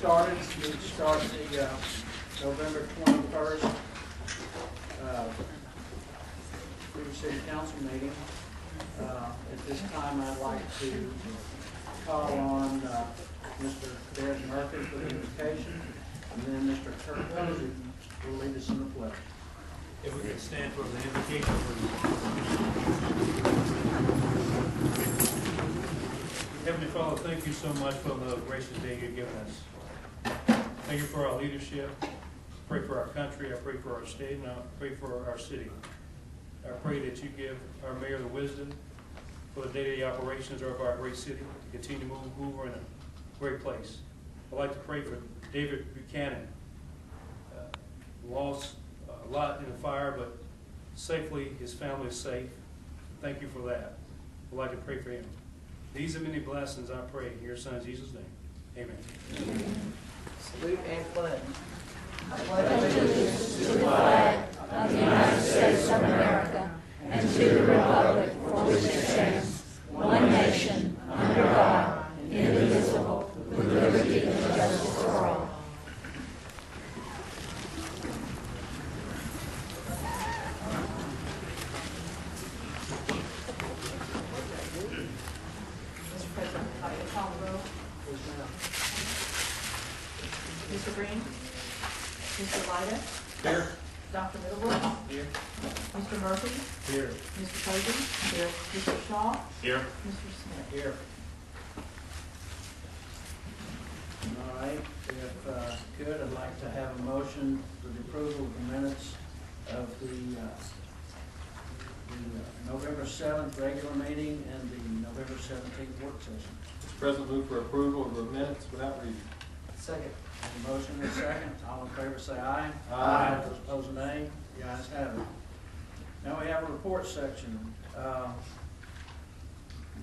started. We start the November 21st Hoover City Council meeting. At this time, I'd like to call on Mr. Cadet Murphy for the invocation, and then Mr. Kurt Posey will lead us in the pledge. If we could stand for the invocation, please. Heavenly Father, thank you so much for the gracious day you've given us. Thank you for our leadership. I pray for our country. I pray for our state, and I pray for our city. I pray that you give our mayor the wisdom for the day-to-day operations of our great city to continue to move Hoover in a great place. I'd like to pray for David Buchanan. Lost a lot in the fire, but safely his family is safe. Thank you for that. I'd like to pray for him. These are many blessings I pray in your son Jesus' name. Amen. Salute and pledge. I pledge allegiance to the flag of the United States of America and to the republic for which it stands, one nation, under God, indivisible, with liberty and justice for all. Mr. President, if I could call the roll. Mr. Green? Mr. Lyda? Here. Dr. Middlebrooks? Here. Mr. Murphy? Here. Mr. Posey? Here. Mr. Shaw? Here. Mr. Smith? Here. All right, if could, I'd like to have a motion for the approval of the minutes of the November 7th regular meeting and the November 17th work session. Mr. President, move for approval of the minutes without reading. Second. Have a motion and a second. All in favor say aye. Aye. Those opposed nay. The ayes have it. Now we have a report section.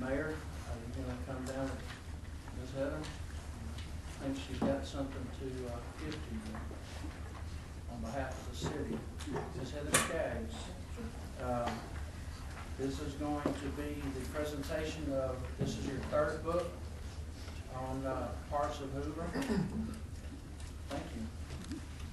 Mayor, are you going to come down with Ms. Heather? I think she's got something to give to you on behalf of the city. Ms. Heather Skaggs. This is going to be the presentation of, this is your third book on parts of Hoover. Thank you.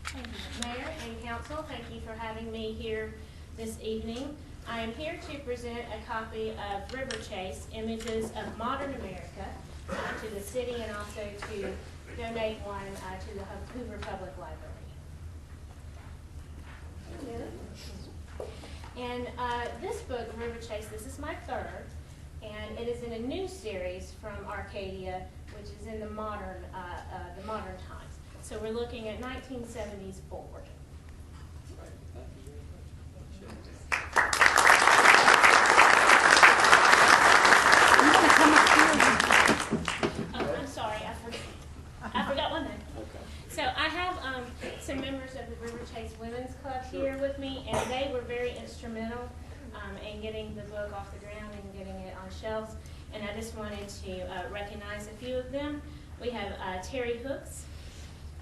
Thank you, Mayor and Council. Thank you for having me here this evening. I am here to present a copy of River Chase, Images of Modern America, to the city and also to donate one to the Hoover Public Library. And this book, River Chase, this is my third, and it is in a new series from Arcadia, which is in the modern times. So we're looking at 1970s forward. Oh, I'm sorry, I forgot one thing. So I have some members of the River Chase Women's Club here with me, and they were very instrumental in getting the book off the ground and getting it on shelves. And I just wanted to recognize a few of them. We have Terry Hooks,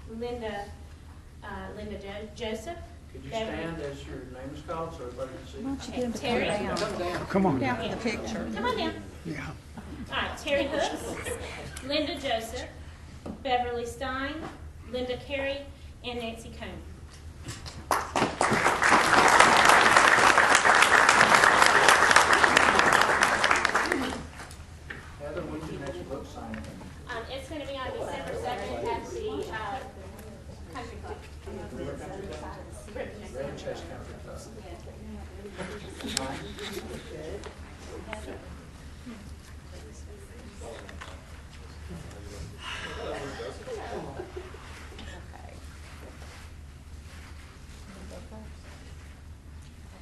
Linda Joseph. Could you stand as your name is called so everybody can see? Get Terry. Come on down for the picture. Come on down. Yeah. All right, Terry Hooks, Linda Joseph, Beverly Stein, Linda Carey, and Nancy Cohn. Heather, when's your next book signing? It's going to be on December 2nd at the Country Club. River Chase Country Club.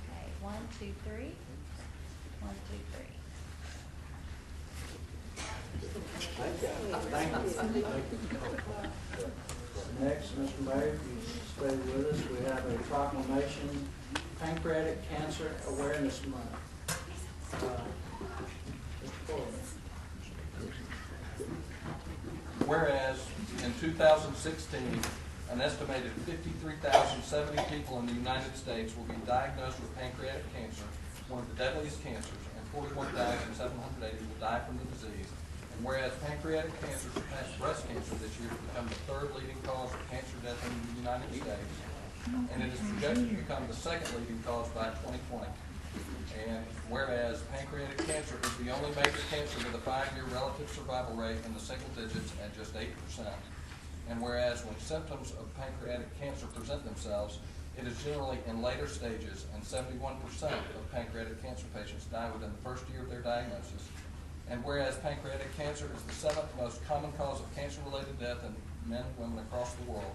Okay, 1, 2, 3. 1, 2, 3. Thank you. Next, Mr. Mayor, if you stay with us, we have a proclamation, Pancreatic Cancer Awareness Month. Mr. Ford. Whereas in 2016, an estimated 53,070 people in the United States will be diagnosed with pancreatic cancer, one of the deadliest cancers, and 41,780 will die from the disease. And whereas pancreatic cancer surpassed breast cancer this year to become the third leading cause of cancer death in the United States, and it is projected to become the second leading cause by 2020. And whereas pancreatic cancer is the only major cancer with a 5-year relative survival rate in the single digits at just 8%. And whereas when symptoms of pancreatic cancer present themselves, it is generally in later stages, and 71% of pancreatic cancer patients die within the first year of their diagnosis. And whereas pancreatic cancer is the 7th most common cause of cancer-related death in men and women across the world,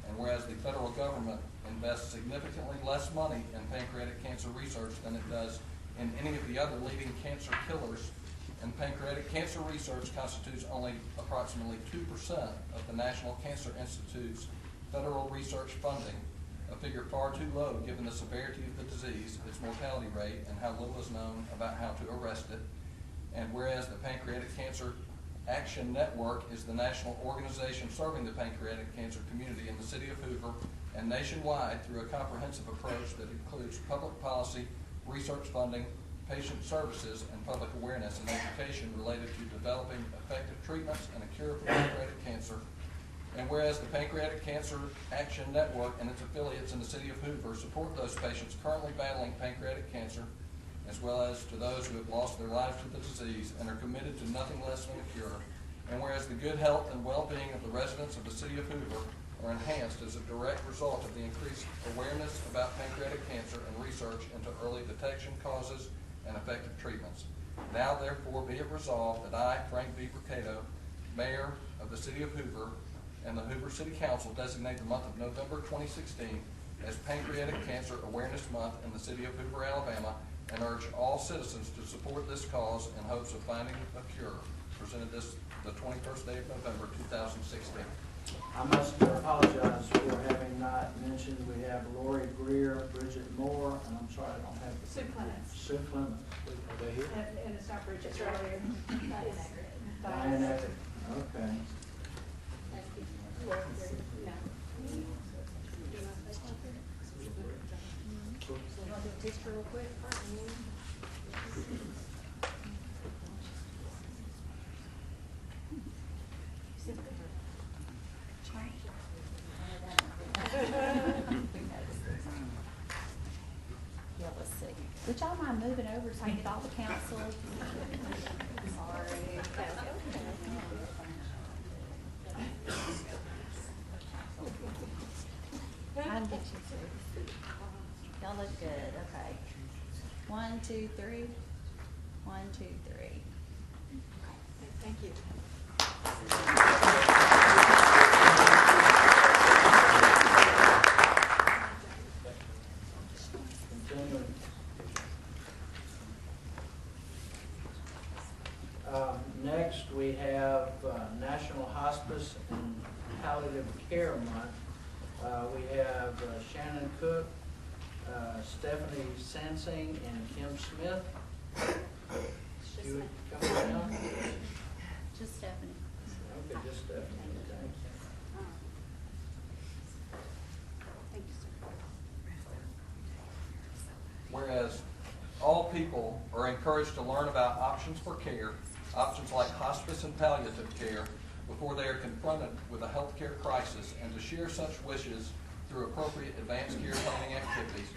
and whereas the federal government invests significantly less money in pancreatic cancer research than it does in any of the other leading cancer killers, and pancreatic cancer research constitutes only approximately 2% of the National Cancer Institute's federal research funding, a figure far too low given the severity of the disease, its mortality rate, and how little is known about how to arrest it. And whereas the Pancreatic Cancer Action Network is the national organization serving the pancreatic cancer community in the city of Hoover and nationwide through a comprehensive approach that includes public policy, research funding, patient services, and public awareness and education related to developing effective treatments and a cure for pancreatic cancer. And whereas the Pancreatic Cancer Action Network and its affiliates in the city of Hoover support those patients currently battling pancreatic cancer, as well as to those who have lost their lives to the disease and are committed to nothing less than a cure. And whereas the good health and well-being of the residents of the city of Hoover are enhanced as a direct result of the increased awareness about pancreatic cancer and research into early detection, causes, and effective treatments. Now therefore be it resolved that I, Frank V. Mercado, Mayor of the city of Hoover, and the Hoover City Council designate the month of November 2016 as Pancreatic Cancer Awareness Month in the city of Hoover, Alabama, and urge all citizens to support this cause in hopes of finding a cure. Presented this the 21st day of November 2016. I must apologize for having not mentioned, we have Lori Greer, Bridget Moore, and I'm sorry I don't have the... Sue Clements. Sue Clements. Are they here? And it's not Bridget, it's right earlier. Diane Eckert. Okay. Picture real quick. Yeah, let's see. Would y'all mind moving over so I can get all the council? Sorry. I can get you through. Y'all look good, okay. 1, 2, 3. 1, 2, 3. Thank you. Continuing. Next, we have National Hospice and Palliative Care Month. We have Shannon Cook, Stephanie Sansing, and Kim Smith. You would come down? Just Stephanie. Okay, just Stephanie. Okay. Whereas all people are encouraged to learn about options for care, options like hospice and palliative care, before they are confronted with a healthcare crisis, and to share such wishes through appropriate advanced care planning activities.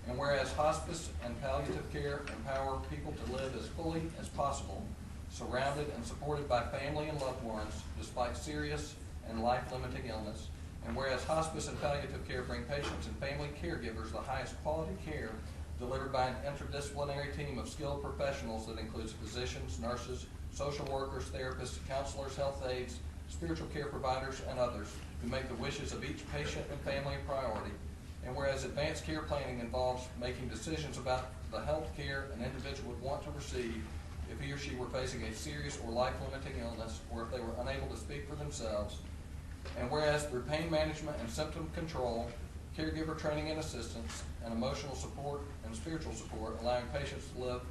And whereas hospice and palliative care empower people to live as fully as possible, surrounded and supported by family and loved ones, despite serious and life-limiting illness. And whereas hospice and palliative care bring patients and family caregivers the highest quality care delivered by an interdisciplinary team of skilled professionals that includes physicians, nurses, social workers, therapists, counselors, health aides, spiritual care providers, and others who make the wishes of each patient and family a priority. And whereas advanced care planning involves making decisions about the health care an individual would want to receive if he or she were facing a serious or life-limiting illness, or if they were unable to speak for themselves. And whereas through pain management and symptom control, caregiver training and assistance, and emotional support and spiritual support, allowing patients to live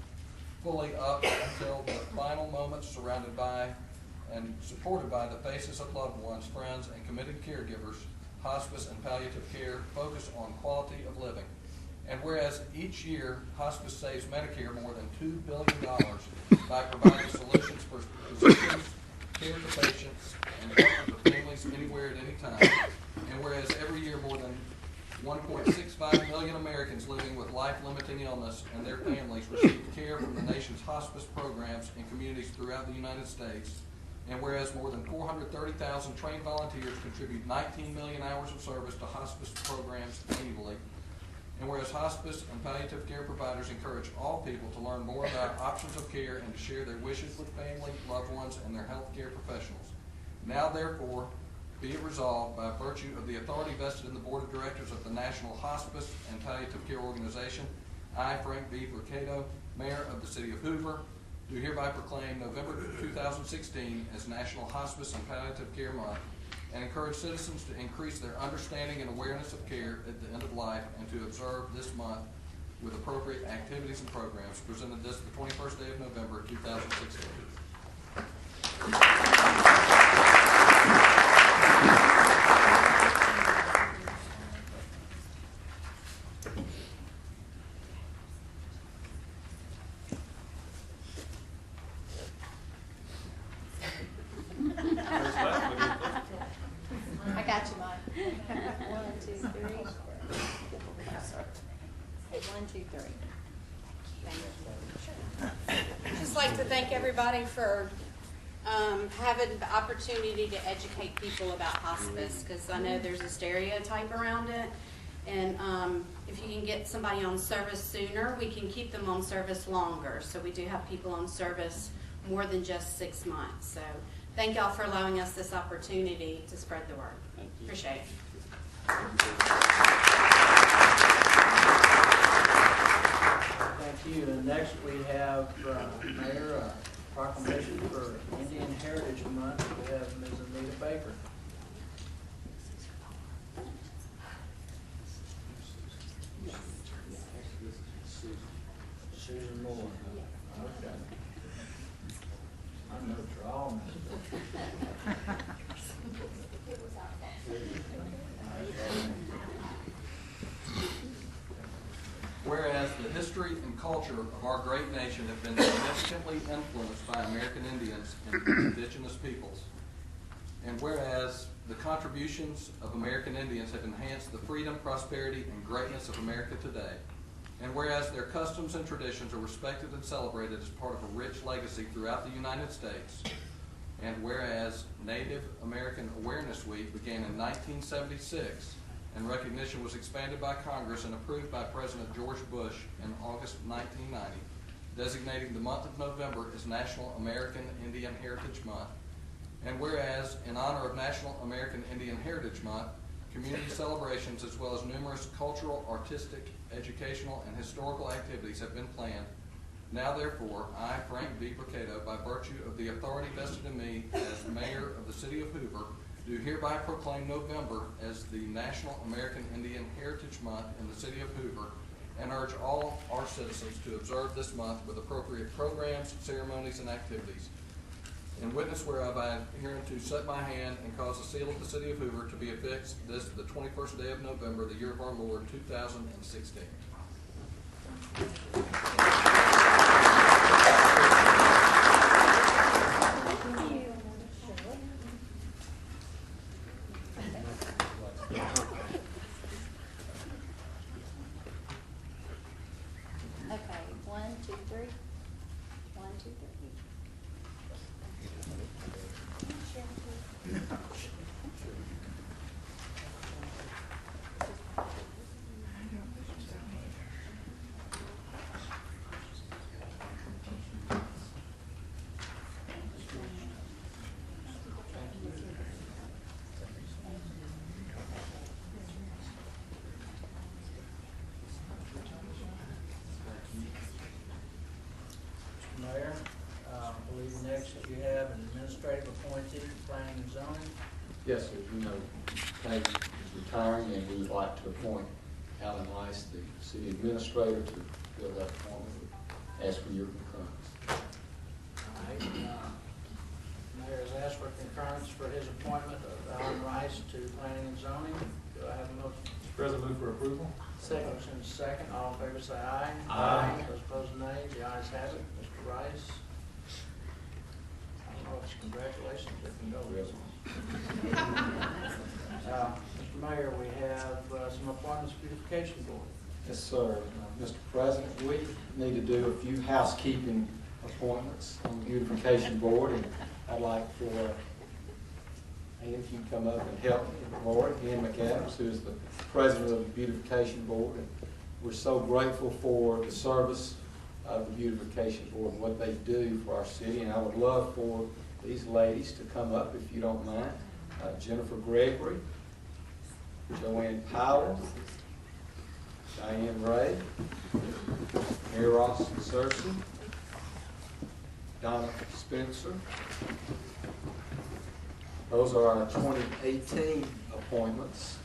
fully up until the final moments, surrounded by and supported by the faces of loved ones, friends, and committed caregivers, hospice and palliative care focus on quality of living. And whereas each year hospice saves Medicare more than $2 billion by providing solutions for physicians, hospice programs in communities throughout the United States. And whereas more than 430,000 trained volunteers contribute 19 million hours of service to hospice programs annually. And whereas hospice and palliative care providers encourage all people to learn more about options of care and to share their wishes with family, loved ones, and their healthcare professionals. Now therefore, be it resolved by virtue of the authority vested in the Board of Directors of the National Hospice and Palliative Care Organization, I, Frank V. Burcato, Mayor of the City of Hoover, do hereby proclaim November 2016 as National Hospice and Palliative Care Month, and encourage citizens to increase their understanding and awareness of care at the end of life, and to observe this month with appropriate activities and programs. Presented this the 21st day of November 2016. I got you, Mike. 1, 2, 3. 1, 2, 3. I'd just like to thank everybody for having the opportunity to educate people about hospice, because I know there's a stereotype around it. And if you can get somebody on service sooner, we can keep them on service longer. So we do have people on service more than just 6 months. So thank y'all for allowing us this opportunity to spread the word. Appreciate it. Thank you. And next we have, Mayor, proclamation for Indian Heritage Month. We have Ms. Anita Baker. Susan Moore. Okay. I'm no draw. Whereas the history and culture of our great nation have been significantly influenced by American Indians and indigenous peoples. And whereas the contributions of American Indians have enhanced the freedom, prosperity, and greatness of America today. And whereas their customs and traditions are respected and celebrated as part of a rich legacy throughout the United States. And whereas Native American Awareness Week began in 1976, and recognition was expanded by Congress and approved by President George Bush in August 1990, designating the month of November as National American Indian Heritage Month. And whereas, in honor of National American Indian Heritage Month, community celebrations as well as numerous cultural, artistic, educational, and historical activities have been planned. Now therefore, I, Frank V. Burcato, by virtue of the authority vested in me as Mayor of the City of Hoover, do hereby proclaim November as the National American Indian Heritage Month in the City of Hoover, and urge all our citizens to observe this month with appropriate programs, ceremonies, and activities. In witness whereof I am hereunto set my hand and cause the seal of the City of Hoover to be affixed this the 21st day of November, the year of our Lord, 2016. Okay, 1, 2, 3. 1, 2, 3. Mayor, I believe next you have an administrative appointee for planning and zoning. Yes, sir. You know, Peg is retiring, and we would like to appoint Alan Rice, the city administrator, to fill that appointment. Ask for your concurrence. All right, Mayor has asked for concurrence for his appointment of Alan Rice to planning and zoning. Do I have a motion? Mr. President, move for approval. Second. Motion is second. All in favor say aye. Aye. Those opposed, nay. The ayes have it. Mr. Rice. I don't know if it's congratulations or condolences. Mr. Mayor, we have some appointments for beautification board. Yes, sir. Mr. President, we need to do a few housekeeping appointments on the beautification board, and I'd like for Ann, if you come up and help me, Lori, Ann McAdams, who is the president of the beautification board. And we're so grateful for the service of the beautification board and what they do for our city. And I would love for these ladies to come up, if you don't mind. Jennifer Gregory, Joanne Powell, Diane Ray, Mary Ross Searcy, Donna Spencer. Those are our 2018 appointments.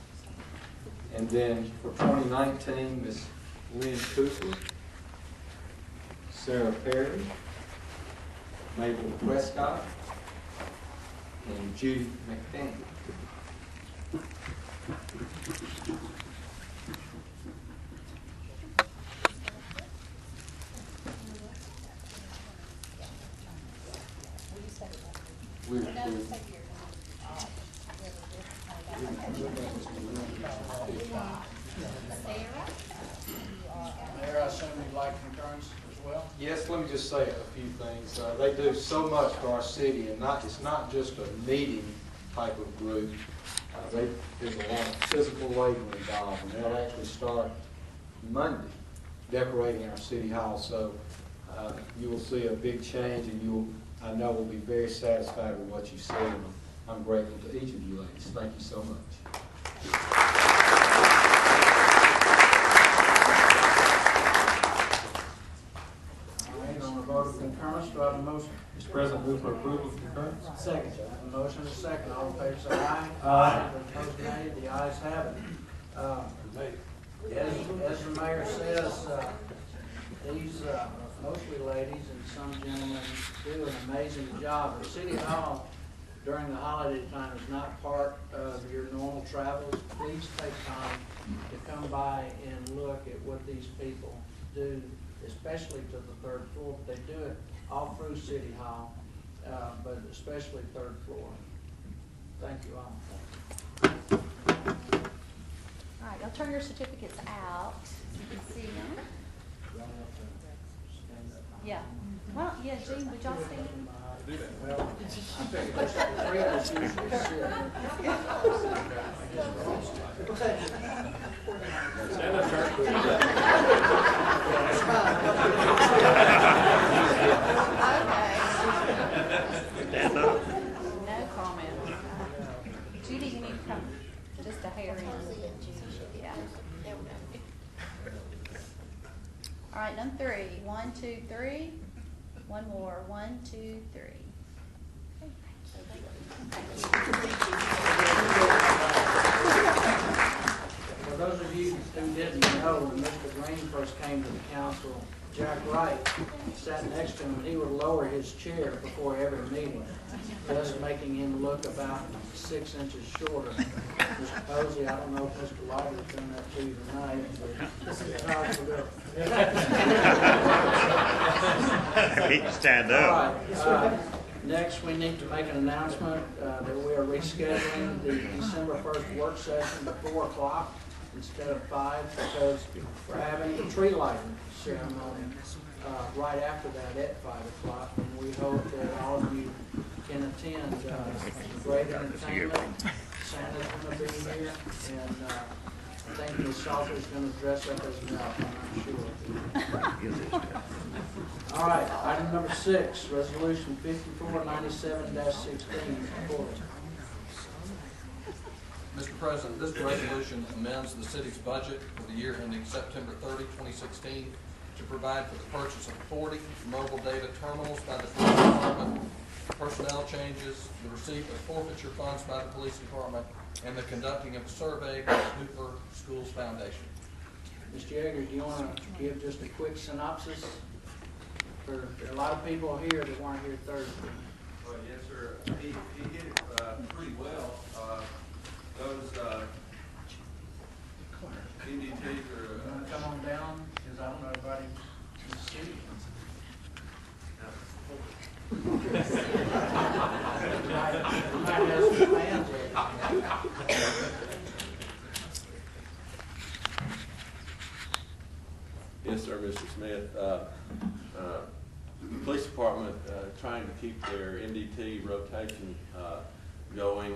And then for 2019, Ms. Lynn Cooper, Sarah Perry, Mabel Prescott, and Judy McDaniel. Mayor, I assume you'd like concurrence as well? Yes, let me just say a few things. They do so much for our city, and it's not just a meeting type of group. There's a lot of physical labor involved, and they'll actually start Monday decorating our city hall. So you will see a big change, and I know will be very satisfied with what you see. And I'm grateful to each of you ladies. Thank you so much. On the vote of concurrence, do I have a motion? Mr. President, move for approval of concurrence. Second. I have a motion and a second. All in favor say aye. Aye. Opposed, nay. The ayes have it. As the mayor says, these mostly ladies and some gentlemen do an amazing job. The City Hall during the holiday time is not part of your normal travels. Please take time to come by and look at what these people do, especially to the third floor. They do it all through City Hall, but especially third floor. Thank you all. All right, y'all turn your certificates out so you can see them. Yeah. Well, yeah, Gene, would y'all stand? Well, I figured there's three of us usually sit. Stand up, sir. Stand up. No comment. Judy, you need to come just a hair in. Yeah. All right, number 3. 1, 2, 3. One more. 1, 2, 3. For those of you who didn't know, when Mr. Green first came to the council, Jack Wright sat next to him, and he would lower his chair before every meeting, thus making him look about 6 inches shorter. Mr. Posey, I don't know if Mr. Liger's done that to you tonight, but this is hard to do. He can stand up. All right, next, we need to make an announcement that we are rescheduling the December 1st work session to 4 o'clock instead of 5, because we're having the tree lighting ceremony right after that at 5 o'clock, and we hope that all of you can attend. Great entertainment. Santa's going to be here, and I think Ms. Salter's going to dress up as an elf, I'm not sure. All right, item number 6, resolution 5497-16. Mr. President, this resolution amends the city's budget for the year ending September 30, 2016, to provide for the purchase of 40 mobile data terminals by the police department, personnel changes, the receipt of forfeiture funds by the police department, and the conducting of a survey by the Hoover Schools Foundation. Mr. Yeager, do you want to give just a quick synopsis? There are a lot of people here that weren't here Thursday. Well, yes, sir. He hit it pretty well. Those NDTs are... You want to come on down? Because I don't know everybody can see. You might have some fans there. Yes, sir, Mr. Smith. The police department, trying to keep their MDT rotation, going,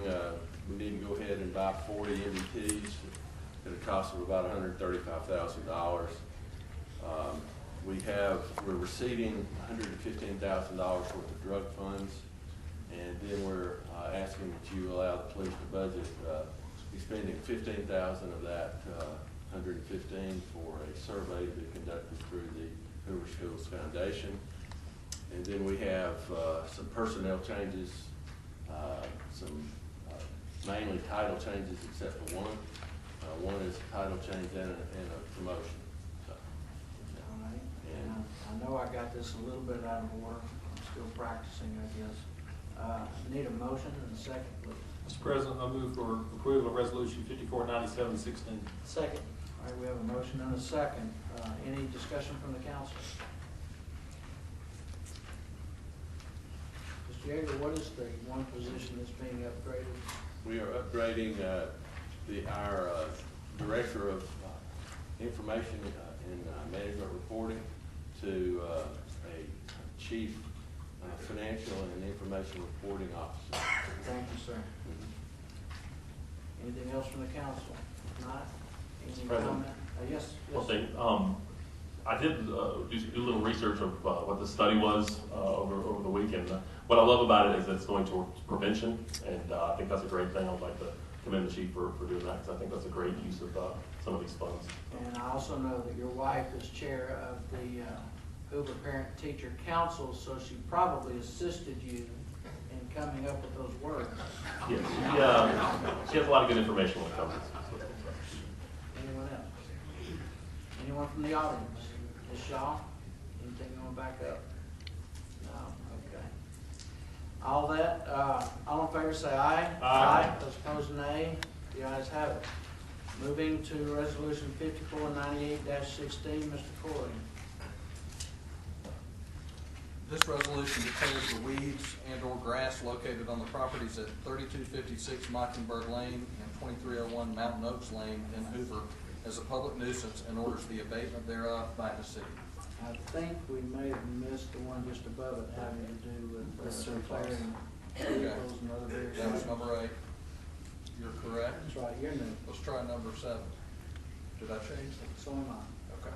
we need to go ahead and buy 40 MDTs at a cost of about $135,000. We're receiving $115,000 worth of drug funds, and then we're asking that you allow the police to budget, be spending $15,000 of that 115 for a survey to be conducted through the Hoover Schools Foundation. And then we have some personnel changes, some mainly title changes except for one. One is a title change and a promotion. So, All right. And I know I got this a little bit out of order. I'm still practicing, I guess. I need a motion and a second, please. Mr. President, I move for approval of Resolution 5497-16. Second. All right, we have a motion and a second. Any discussion from the council? Mr. Yeager, what is the one position that's being upgraded? we are upgrading our Director of Information and Management Reporting to a Chief Financial and Information Reporting Officer. Thank you, sir. Anything else from the council? If not, any comment? Yes. One thing, I did do a little research of what the study was over the weekend. What I love about it is that it's going towards prevention, and I think that's a great thing. I'd like to commend the chief for doing that, because I think that's a great use of some of these funds. And I also know that your wife is chair of the Hoover Parent Teacher Council, so she probably assisted you in coming up with those words. Yes, she has a lot of good information when it comes to this. Anyone else? Anyone from the audience? Ms. Shaw, anything you want to back up? No? Okay. All in favor say aye. Aye. Those opposed, nay. The ayes have it. Moving to Resolution 5498-16, Mr. Corey. This resolution declares the weeds and/or grass located on the properties at 3256 Mockingbird Lane and 2301 Mountain Oaks Lane in Hoover as a public nuisance and orders the abatement thereof by the city. I think we may have missed the one just above it having to do with declaring vehicles and other vehicles. That was number 8. You're correct. That's right, you're new. Let's try number 7. Did I change that? So am I. Okay.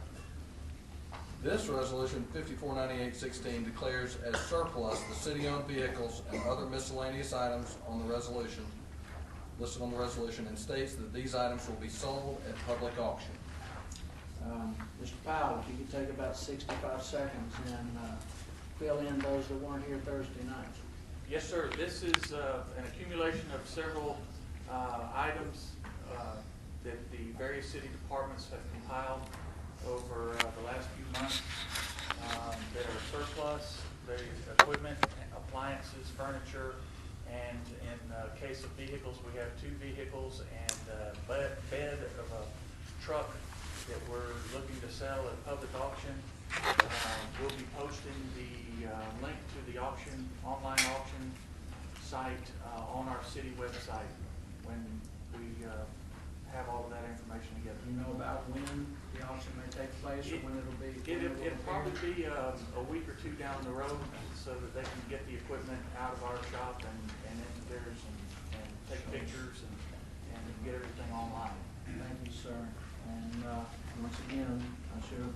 This resolution, 5498-16, declares as surplus the city-owned vehicles and other miscellaneous items on the resolution, listed on the resolution, and states that these items will be sold at public auction. Mr. Powell, if you could take about 65 seconds and fill in those that weren't here Thursday night. Yes, sir. This is an accumulation of several items that the various city departments have compiled over the last few months that are surplus, the equipment, appliances, furniture, and in case of vehicles, we have 2 vehicles and a bed of a truck that we're looking to sell at public auction. We'll be posting the link to the auction, online auction site on our city website when we have all of that information together. Do you know about when the auction may take place or when it'll be? It'll probably be a week or 2 down the road so that they can get the equipment out of our shop and into theirs and take pictures and get everything online. Thank you, sir. And once again, I should have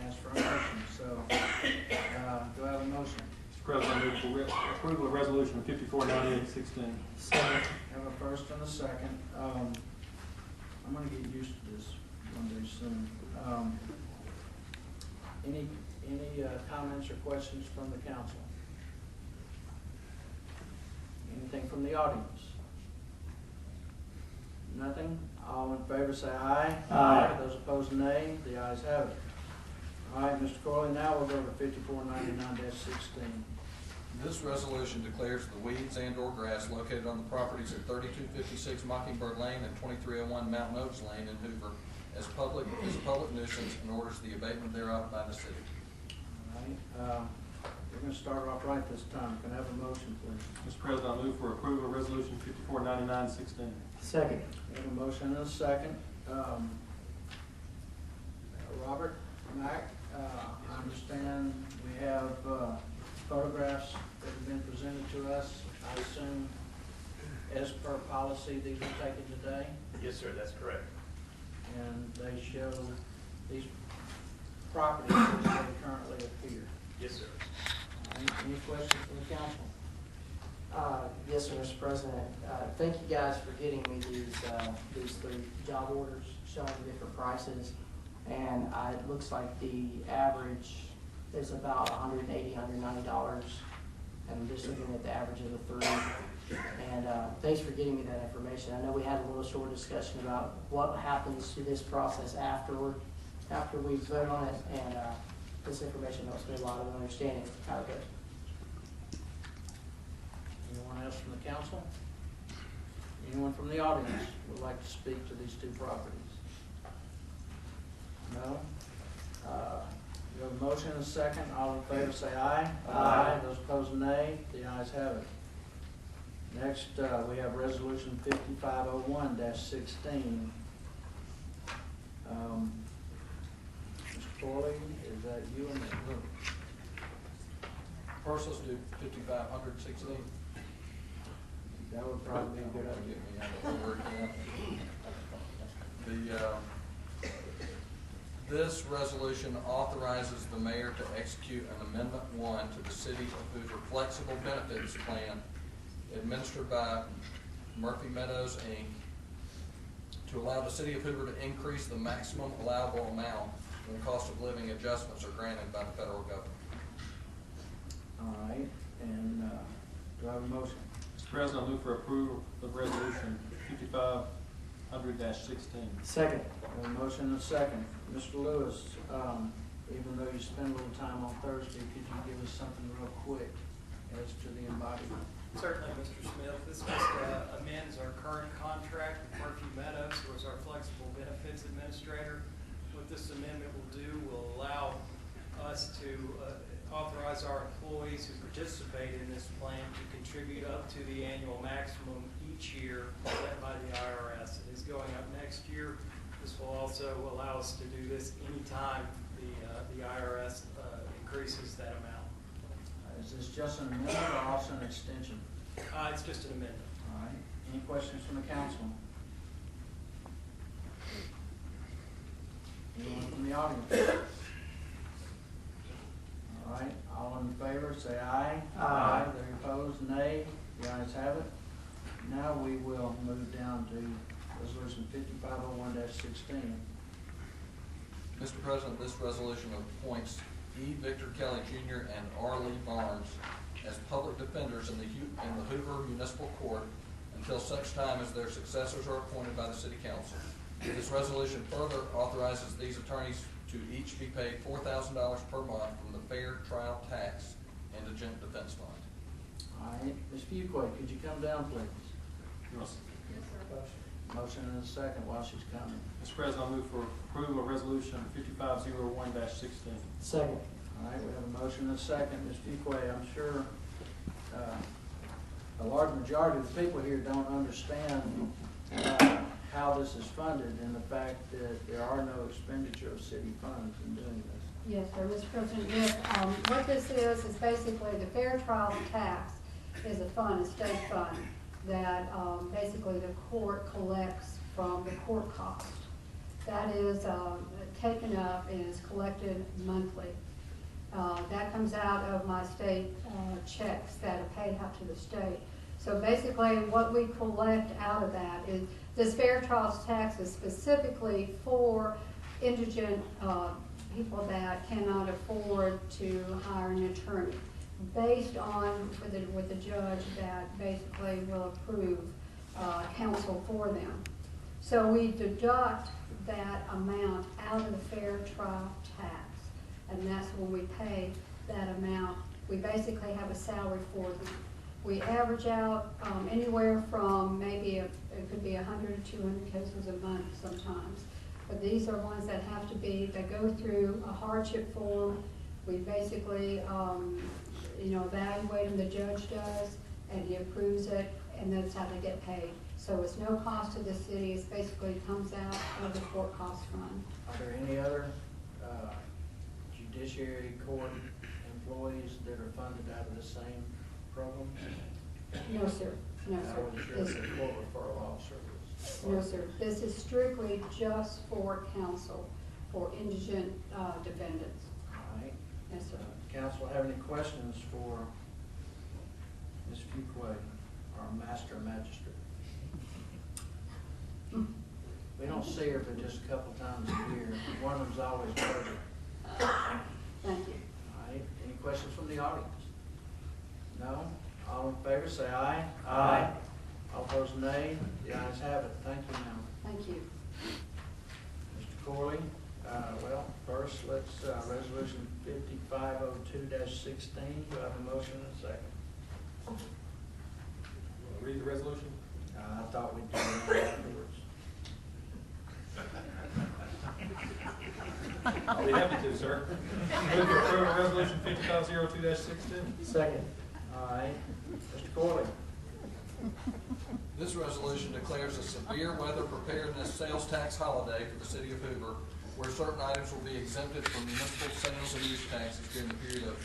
asked for a motion. So do I have a motion? Mr. President, I move for approval of Resolution 5498-16. Second. Have a first and a second. I'm going to get used to this one day soon. Any comments or questions from the council? Anything from the audience? Nothing? All in favor say aye. Aye. Those opposed, nay. The ayes have it. All right, Mr. Corley, now we'll go to 5499-16. This resolution declares the weeds and/or grass located on the properties at 3256 Mockingbird Lane and 2301 Mountain Oaks Lane in Hoover as a public nuisance and orders the abatement thereof by the city. All right, we're going to start off right this time. Can I have a motion, please? Mr. President, I move for approval of Resolution 5499-16. Second. We have a motion and a second. Robert, Mac, I'm understand we have photographs that have been presented to us. I assume, as per policy, these were taken today, Yes, sir, that's correct. and they show these properties as they currently appear. Yes, sir. Any questions from the council? Yes, sir, Mr. President. Thank you guys for getting me these three job orders showing different prices. And it looks like the average is about $180, $190. And I'm just looking at the average of the three. And thanks for getting me that information. I know we had a little short discussion about what happens to this process after we vote on it. And this information helps me a lot of understanding how it goes. Anyone else from the council? Anyone from the audience would like to speak to these two properties? No? We have a motion and a second. All in favor say aye. Aye. Those opposed, nay. The ayes have it. Next, we have resolution 5501-16. Mr. Corley, is that you and me? First, let's do 5516. That would probably be a good idea. Get me out of order again. This resolution authorizes the mayor to execute an amendment 1 to the City of Hoover Flexible Benefits Plan administered by Murphy Meadows, Inc., to allow the City of Hoover to increase the maximum allowable amount when cost of living adjustments are granted by the federal government. All right, and do I have a motion? Mr. President, I move for approval of resolution 5500-16. Second. We have a motion and a second. Mr. Lewis, even though you spend a little time on Thursday, could you give us something real quick as to the embodiment? Certainly, Mr. Smith. This just amends our current contract with Murphy Meadows, who is our flexible benefits administrator. What this amendment will do will allow us to authorize our employees who participate in this plan to contribute up to the annual maximum each year set by the IRS. It is going up next year. This will also allow us to do this anytime the IRS increases that amount. Is this just an amendment or also an extension? It's just an amendment. All right. Any questions from the council? Anyone from the audience? All right. All in favor, say aye. Aye. They're opposed, nay. The ayes have it. Now we will move down to resolution 5501-16. Mr. President, this resolution appoints E. Victor Kelly Jr. and R. Lee Barnes as public defenders in the Hoover Municipal Court until such time as their successors are appointed by the City Council. This resolution further authorizes these attorneys to each be paid $4,000 per month from the Fair Trial Tax Indigent Defense Fund. All right. Ms. Fuqua, could you come down, please? Yes. Motion and a second while she's coming. Mr. President, I move for approval of resolution 5501-16. Second. All right, we have a motion and a second. Ms. Fuqua, I'm sure a large majority of the people here don't understand how this is funded and the fact that there are no expenditure of city funds in doing this. Yes, sir, Mr. President, yes, what this is basically the fair trial tax is a fund, a state fund, that basically the court collects from the court cost. That is taken up and is collected monthly. That comes out of my state checks that are paid out to the state. So basically what we collect out of that is this fair trial tax is specifically for indigent people that cannot afford to hire an attorney, based on with the judge that basically will approve counsel for them. So we deduct that amount out of the fair trial tax, and that's when we pay that amount. We basically have a salary for them. We average out anywhere from maybe it could be 100 to 200 cases a month sometimes. But these are ones that have to be, that go through a hardship form. We basically, evaluate them, the judge does, and he approves it, and that's how they get paid. So it's no cost to the city, it basically comes out of the court cost fund. Are there any other judiciary court employees that are funded out of the same program? No, sir. No, I sir. wasn't sure if the court referral officer was. No, sir. This is strictly just for counsel, for indigent defendants. All right. Yes, sir. Council have any questions for Ms. Fuquay, our master magistrate? We don't see her but just a couple times a year. One of them's always perfect. Thank you. All right, any questions from the audience? No? All in favor, say aye. Aye. All opposed, nay. The ayes have it. Thank you, ma'am. Thank you. Mr. Corley, well, first, let's, resolution 5502-16, do I have a motion and a second? Read the resolution. I thought we'd do that afterwards. I'll be happy to, sir. Move to approve resolution 5502-16. Second. All right, Mr. Corley. This resolution declares a severe weather preparedness sales tax holiday for the city of Hoover, where certain items will be exempted from municipal sales and use taxes during the period of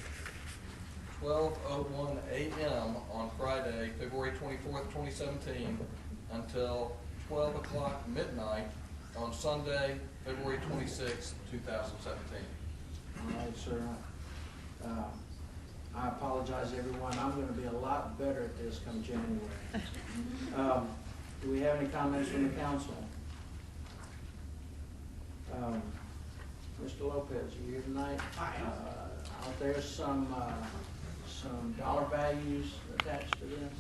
12:01 a.m. on Friday, February 24th, 2017, until 12 o'clock midnight on Sunday, February 26th, 2017. All right, sir. I apologize, everyone. I'm going to be a lot better at this come January. Do we have any comments from the council? Mr. Lopez, are you here tonight? I am. Are there some dollar values attached to this?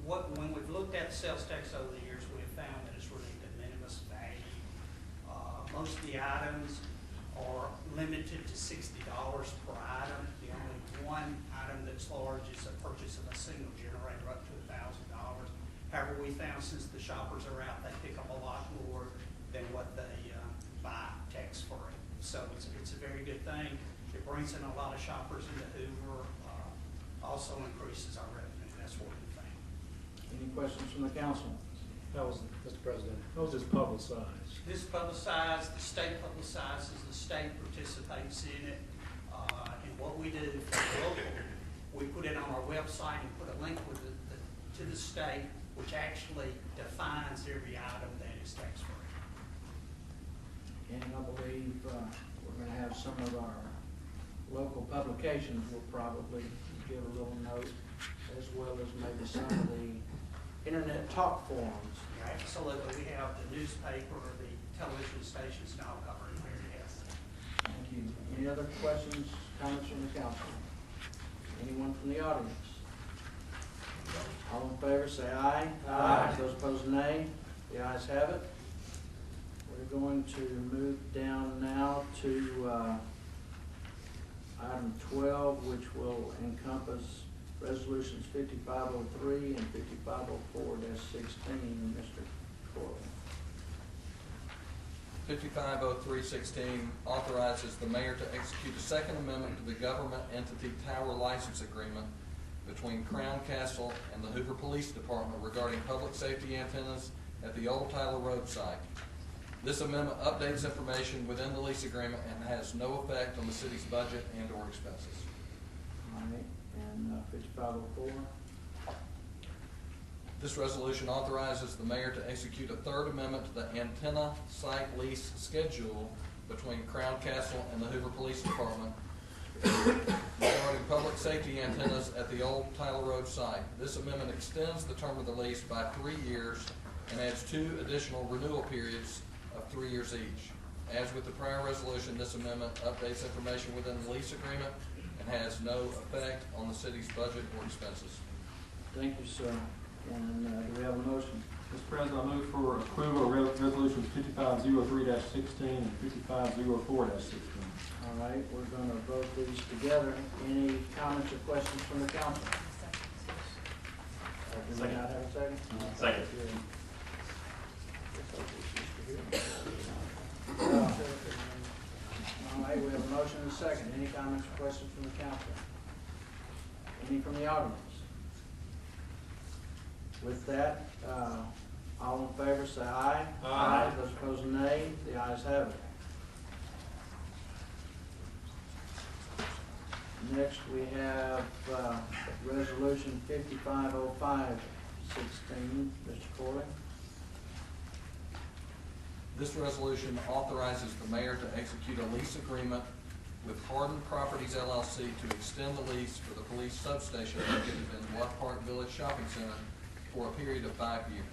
When we've looked at the sales tax over the years, we have found that it's really de minimis value. Most of the items are limited to $60 per item. The only one item that's large is a purchase of a single generator up to $1,000. However, we found since the shoppers are out, they pick up a lot more than what they buy tax-free. So it's a very good thing. It brings in a lot of shoppers into Hoover, also increases our revenue. That's what we think. Any questions from the council? How was, Mr. President, how was this publicized? This publicized, the state publicizes, the state participates in it. And what we do for the local, we put it on our website and put a link with to the state, which actually defines every item that is tax-free. And I believe we're going to have some of our local publications will probably give a little note, as well as maybe some of the internet talk forums. Absolutely. We have the newspaper, the television stations now covering here, yes. Thank you. Any other questions, comments from the council? Anyone from the audience? All in favor, say aye. Aye. Those opposed, nay. The ayes have it. We're going to move down now to item 12, which will encompass resolutions 5503 and 5504-16. Mr. Corley. 5503-16 authorizes the mayor to execute a second amendment to the government entity tower license agreement between Crown Castle and the Hoover Police Department regarding public safety antennas at the Old Tyler Road site. This amendment updates information within the lease agreement and has no effect on the city's budget and or expenses. All right, and 5504. This resolution authorizes the mayor to execute a third amendment to the antenna site lease schedule between Crown Castle and the Hoover Police Department regarding public safety antennas at the Old Tyler Road site. This amendment extends the term of the lease by 3 years and adds 2 additional renewal periods of 3 years each. As with the prior resolution, this amendment updates information within the lease agreement and has no effect on the city's budget or expenses. Thank you, sir. And do we have a motion? Mr. President, I move for approval of resolutions 5503-16 and 5504-16. All right, we're going to vote these together. Any comments or questions from the council? Do we not have a second? Second. All right, we have a motion and a second. Any comments or questions from the council? Any from the audience? With that, all in favor say aye. Aye. Those opposed, nay. The ayes have it. Next, we have Resolution 550516. Mr. Corley. This resolution authorizes the mayor to execute a lease agreement with Hardin Properties LLC to extend the lease for the police substation located in Bluff Park Village Shopping Center for a period of 5 years.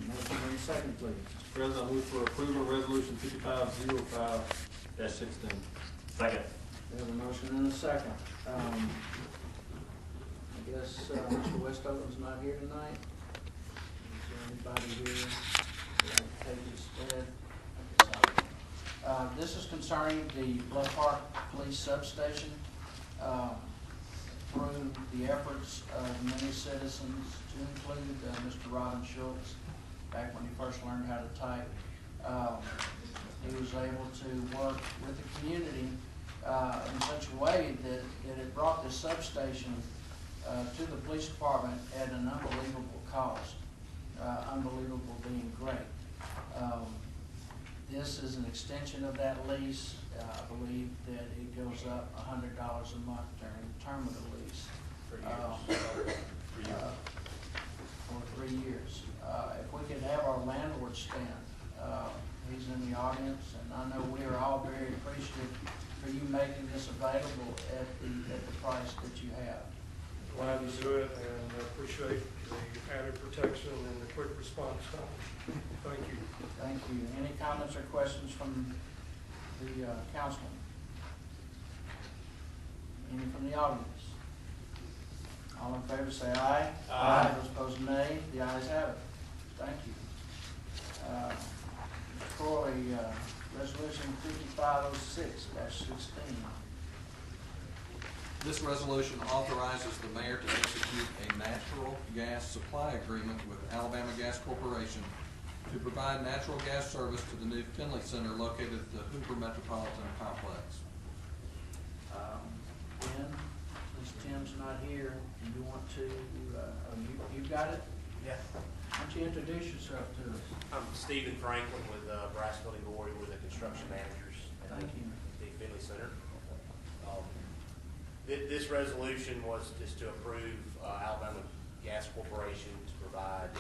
Motion and a second, please. Mr. President, I move for approval of resolution 5505-16. Second. We have a motion and a second. I guess Mr. Westover's not here tonight. Is there anybody here that would take his stead? This is concerning the Bluff Park Police Substation. Through the efforts of many citizens, to include Mr. Robin Schultz, back when he first learned how to type, he was able to work with the community in such a way that it brought this substation to the police department at an unbelievable cost. Unbelievable being great. This is an extension of that lease. I believe that it goes up $100 a month during the term of the lease. For 3 years. If we could have our landlord stand, he's in the audience, and I know we are all very appreciative for you making this available at the price that you have. Glad to do it, and I appreciate the added protection and the quick response time. Thank you. Thank you. Any comments or questions from the councilman? Any from the audience? All in favor say aye. Aye. Those opposed nay. The ayes have it. Thank you. Mr. Corley, resolution 5506-16. This resolution authorizes the mayor to execute a natural gas supply agreement with Alabama Gas Corporation to provide natural gas service to the new Finley Center located at the Hoover Metropolitan Complex. Ben, since Tim's not here, do you want to, you got it? Yeah. Why don't you introduce yourself to us? I'm Stephen Franklin with Bryce Building Board. We're the construction managers at Thank you. the Finley Center. This resolution was just to approve Alabama Gas Corporation to provide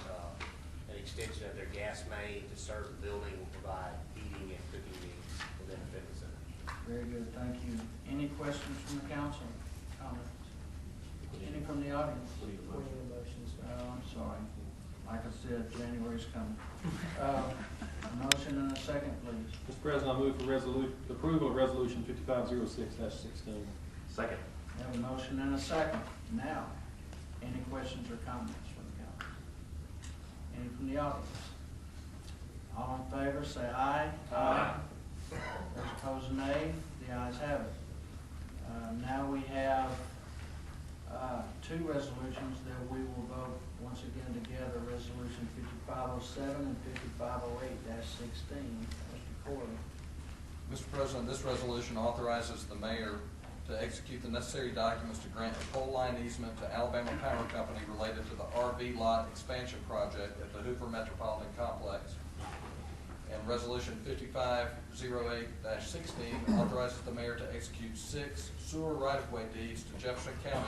an extension of their gas main to serve the building and provide heating and cooking needs within the Finley Center. Very good, thank you. Any questions from the council? Comments? Any from the audience? I'm sorry. Like I said, January's coming. A motion and a second, please. Mr. President, I move for approval of resolution 5506-16. Second. We have a motion and a second. Now, any questions or comments from the council? Any from the audience? All in favor, say aye. Aye. Those opposed, nay. The ayes have it. Now we have two resolutions that we will vote once again together, resolution 5507 and 5508-16. Mr. Corley. Mr. President, this resolution authorizes the mayor to execute the necessary documents to grant a pole line easement to Alabama Power Company related to the RV lot expansion project at the Hoover Metropolitan Complex. And resolution 5508-16 authorizes the mayor to execute 6 sewer right-of-way deeds to Jefferson County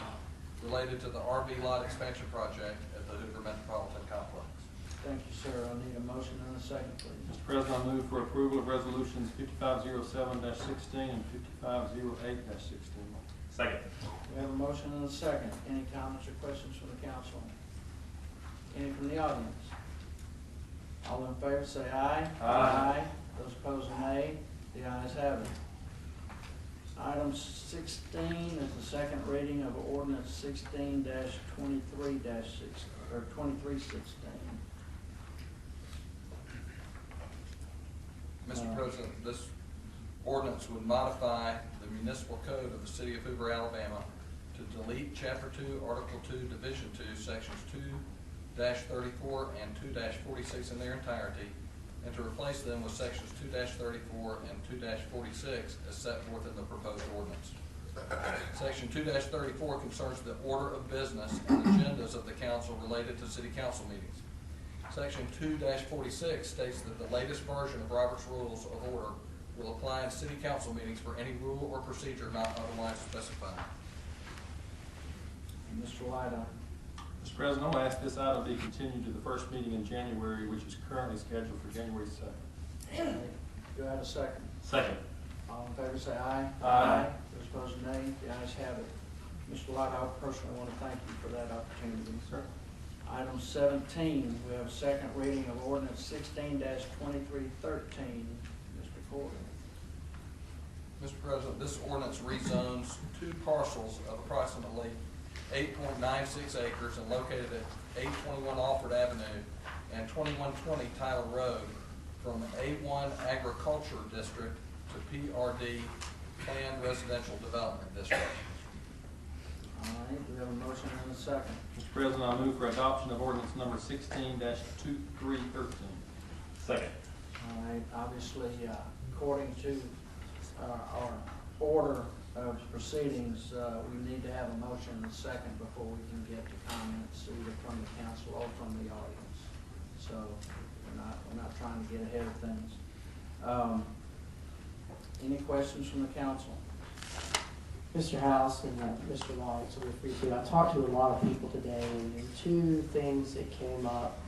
related to the RV lot expansion project at the Hoover Metropolitan Complex. Thank you, sir. I need a motion and a second, please. Mr. President, I move for approval of resolutions 5507-16 and 5508-16. Second. We have a motion and a second. Any comments or questions from the council? Any from the audience? All in favor say aye. Aye. Those opposed, nay. The ayes have it. Item 16 is the second reading of ordinance 2316. Mr. President, this ordinance would modify the municipal code of the city of Hoover, Alabama to delete Chapter 2, Article 2, Division 2, Sections 2-34 and 2-46 in their entirety, and to replace them with Sections 2-34 and 2-46 as set forth in the proposed ordinance. Section 2-34 concerns the order of business and agendas of the council related to city council meetings. Section 2-46 states that the latest version of Robert's Rules of Order will apply in city council meetings for any rule or procedure not otherwise specified. Mr. Lido. Mr. President, I'll ask this item be continued to the first meeting in January, which is currently scheduled for January 2nd. Do I have a second? Second. All in favor say aye. Aye. Those opposed nay. The ayes have it. Mr. Lido, I personally want to thank you for that opportunity. Sir. Item 17, we have a second reading of ordinance 16-2313. Mr. Porter. Mr. President, this ordinance rezones two parcels of approximately 8.96 acres and located at 821 Alford Avenue and 2120 Tyler Road from A1 Agriculture District to PRD Planned Residential Development District. All right, we have a motion and a second. Mr. President, I move for adoption of ordinance number 16-2313. Second. All right, obviously, according to our order of proceedings, we need to have a motion and a second before we can get to comments either from the council or from the audience. So we're not trying to get ahead of things. Any questions from the council? Mr. House and Mr. Long, so we're free to. I talked to a lot of people today, and there were two things that came up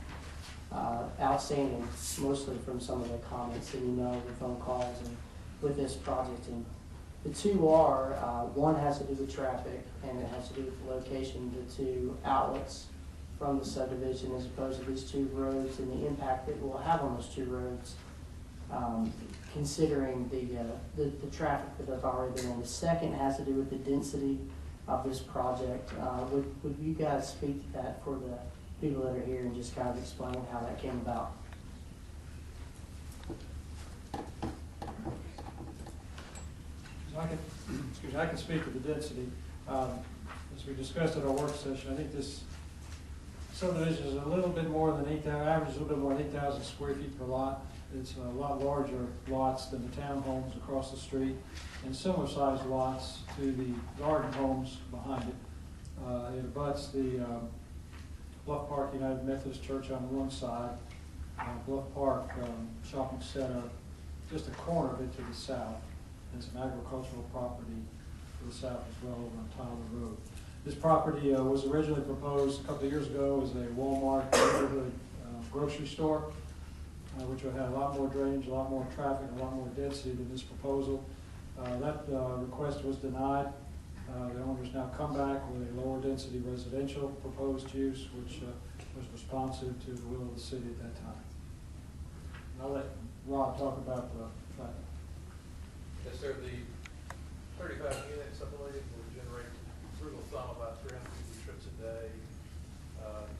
outstanding, mostly from some of the comments and emails and phone calls and with this project. And the two are, one has to do with traffic, and it has to do with the location of the two outlets from the subdivision as opposed to these two roads and the impact that it will have on those two roads. Considering the traffic that have already been in. The second has to do with the density of this project. Would you guys speak to that for the people that are here and just kind of explain how that came about? I can speak to the density. As we discussed at our work session, I think this subdivision is a little bit more than 8,000, average a little bit more than 8,000 square feet per lot. It's a lot larger lots than the townhomes across the street and similar sized lots to the garden homes behind it. It abuts the Bluff Park United Methodist Church on one side, Bluff Park Shopping Center, just a corner of it to the south, and some agricultural property to the south as well over on Tyler Road. This property was originally proposed a couple of years ago as a Walmart neighborhood grocery store, which would have a lot more drainage, a lot more traffic, a lot more density than this proposal. That request was denied. The owners now come back with a lower density residential proposed use, which was responsive to the will of the city at that time. And I'll let Rob talk about the traffic. Yes, sir. The 35 units, I believe, will generate rule of thumb about 350 trips a day,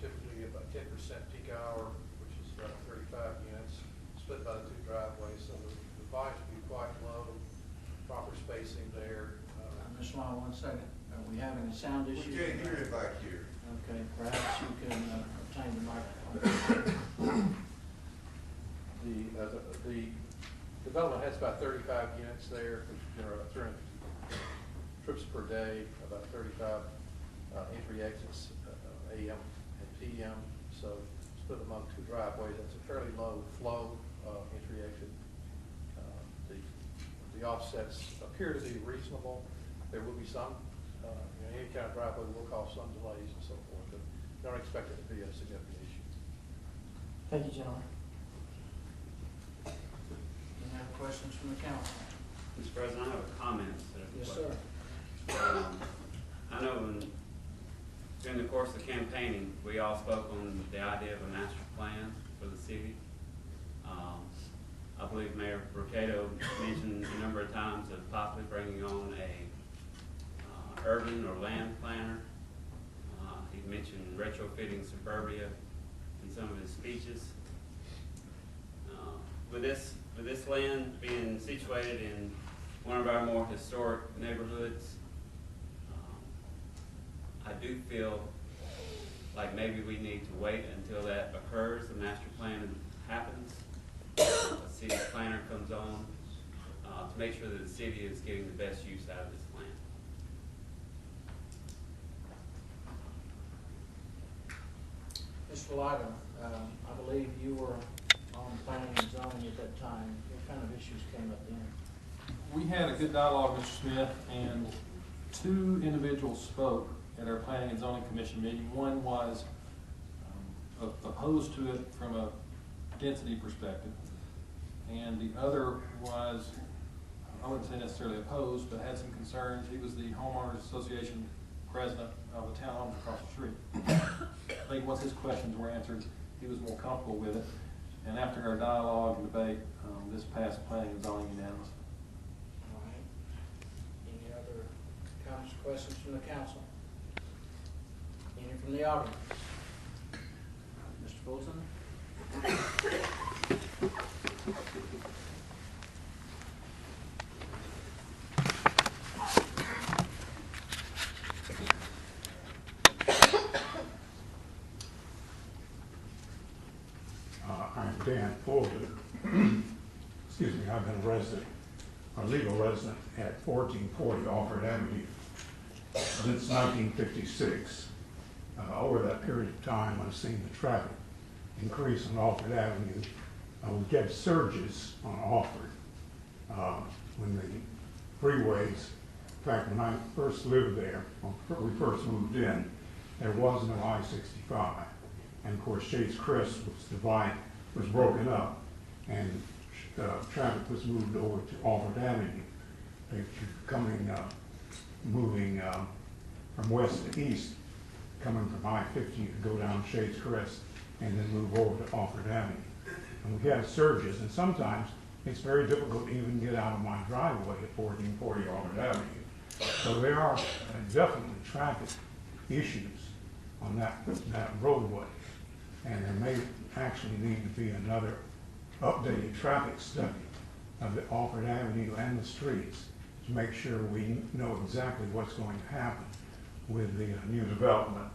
typically about 10% peak hour, which is about 35 units, split by the two driveways, so the volume should be quite low, proper spacing there. Ms. Long, 1 second. Are we having a sound issue? We can't hear it back here. Okay, perhaps you can obtain the microphone. The development has about 35 units there, which generate 300 trips per day, about 35 entry exits, AM and PM. So split among two driveways. That's a fairly low flow entry exit. The offsets appear to be reasonable. There will be some, any kind of driveway will cause some delays and so forth, but don't expect it to be a significant issue. Thank you, gentlemen. Any other questions from the council? Mr. President, I have a comment. Yes, sir. I know during the course of campaigning, we all spoke on the idea of a master plan for the city. I believe Mayor Brocato mentioned a number of times of possibly bringing on a urban or land planner. He mentioned retrofitting suburbia in some of his speeches. With this land being situated in one of our more historic neighborhoods, I do feel like maybe we need to wait until that occurs, the master plan happens, a city planner comes on, to make sure that the city is getting the best use out of this land. Mr. Lido, I believe you were on planning and zoning at that time? What kind of issues came up then? We had a good dialogue, Mr. Smith, and two individuals spoke at our Planning and Zoning Commission meeting. One was opposed to it from a density perspective, and the other was, I wouldn't say necessarily opposed, but had some concerns. He was the homeowners association president of the town homes across the street. I think once his questions were answered, he was more comfortable with it. And after our dialogue and debate, this passed planning and zoning unanimously. All right. Any other comments or questions from the council? Any from the audience? Mr. Fulton? I'm Dan Fulton. Excuse me, I've been a legal resident at 1440 Alfred Avenue since 1956. Over that period of time, I've seen the traffic increase on Alfred Avenue. We get surges on Alfred when the freeways, in fact, when I first lived there, when we first moved in, there was no I-65. And of course, Shades Crest was broken up, and traffic was moved over to Alfred Avenue. If you're moving from west to east, coming from I-50 to go down Shades Crest and then move over to Alfred Avenue. And we have surges, and sometimes it's very difficult to even get out of my driveway at 1440 Alfred Avenue. So there are definitely traffic issues on that roadway. And there may actually need to be another updated traffic study of the Alfred Avenue and the streets to make sure we know exactly what's going to happen with the new development.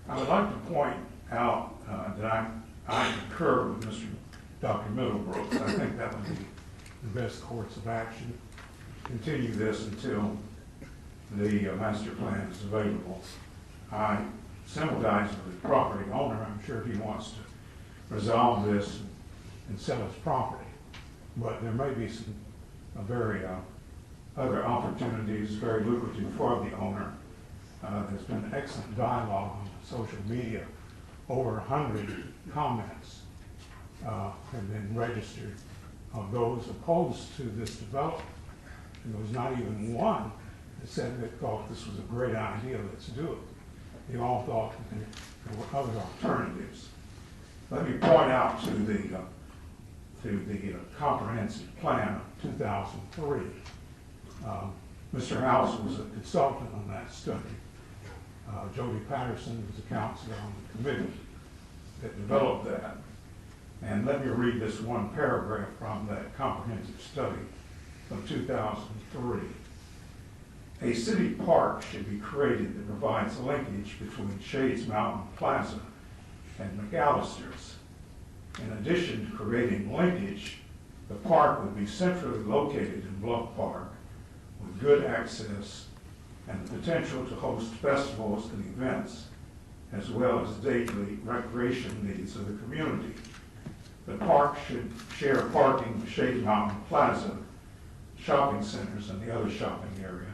I would like to point out that I concur with Dr. Middlebrooks. I think that would be the best course of action. Continue this until the master plan is available. I sympathize with the property owner. I'm sure he wants to resolve this and sell his property. But there may be some very other opportunities, very lucrative for the owner. There's been excellent dialogue on social media. Over 100 comments have been registered of those opposed to this development. And there was not even one that said they thought this was a great idea, let's do it. They all thought that there were other alternatives. Let me point out to the comprehensive plan of 2003. Mr. House was a consultant on that study. Jody Patterson was a counselor on the committee that developed that. And let me read this one paragraph from that comprehensive study of 2003. A city park should be created that provides a linkage between Shades Mountain Plaza and McAllister's. In addition to creating linkage, the park would be centrally located in Bluff Park with good access and the potential to host festivals and events, as well as daily recreation needs of the community. The park should share parking with Shades Mountain Plaza, shopping centers, and the other shopping area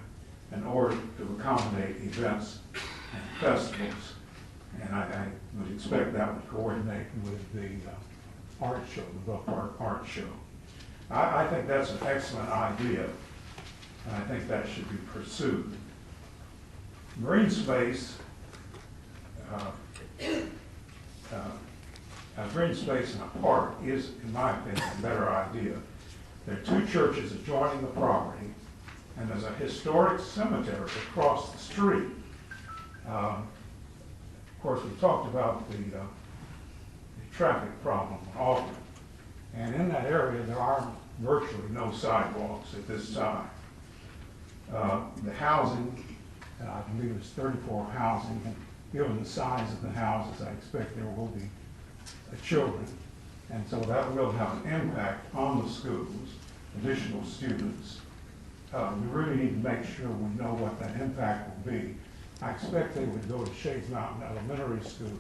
in order to accommodate events and festivals. And I would expect that would coordinate with the art show, the Bluff Park Art Show. I think that's an excellent idea, and I think that should be pursued. Green space, green space in a park is, in my opinion, a better idea. There are two churches adjoining the property, and there's a historic cemetery across the street. Of course, we talked about the traffic problem often, and in that area there are virtually no sidewalks at this time. The housing, I believe it's 34 housing, and given the size of the houses, I expect there will be children, and so that will have an impact on the schools, additional students. We really need to make sure we know what that impact will be. I expect they would go to Shades Mountain Elementary School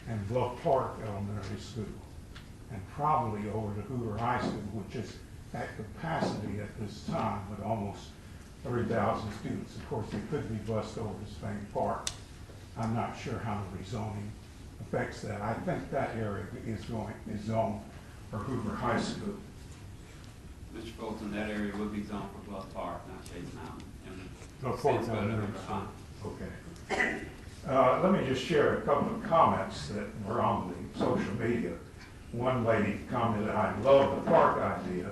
and Bluff Park Elementary School. and probably over to Hoover High School, which is at capacity at this time with almost 30,000 students. Of course, they could be bused over to Spain Park. I'm not sure how the rezoning affects that. I think that area is zoned for Hoover High School. Mr. Fulton, that area would be zoned for Bluff Park, not Chase Mountain. Bluff Park, okay. Let me just share a couple of comments that were on the social media. One lady commented, "I love the park idea.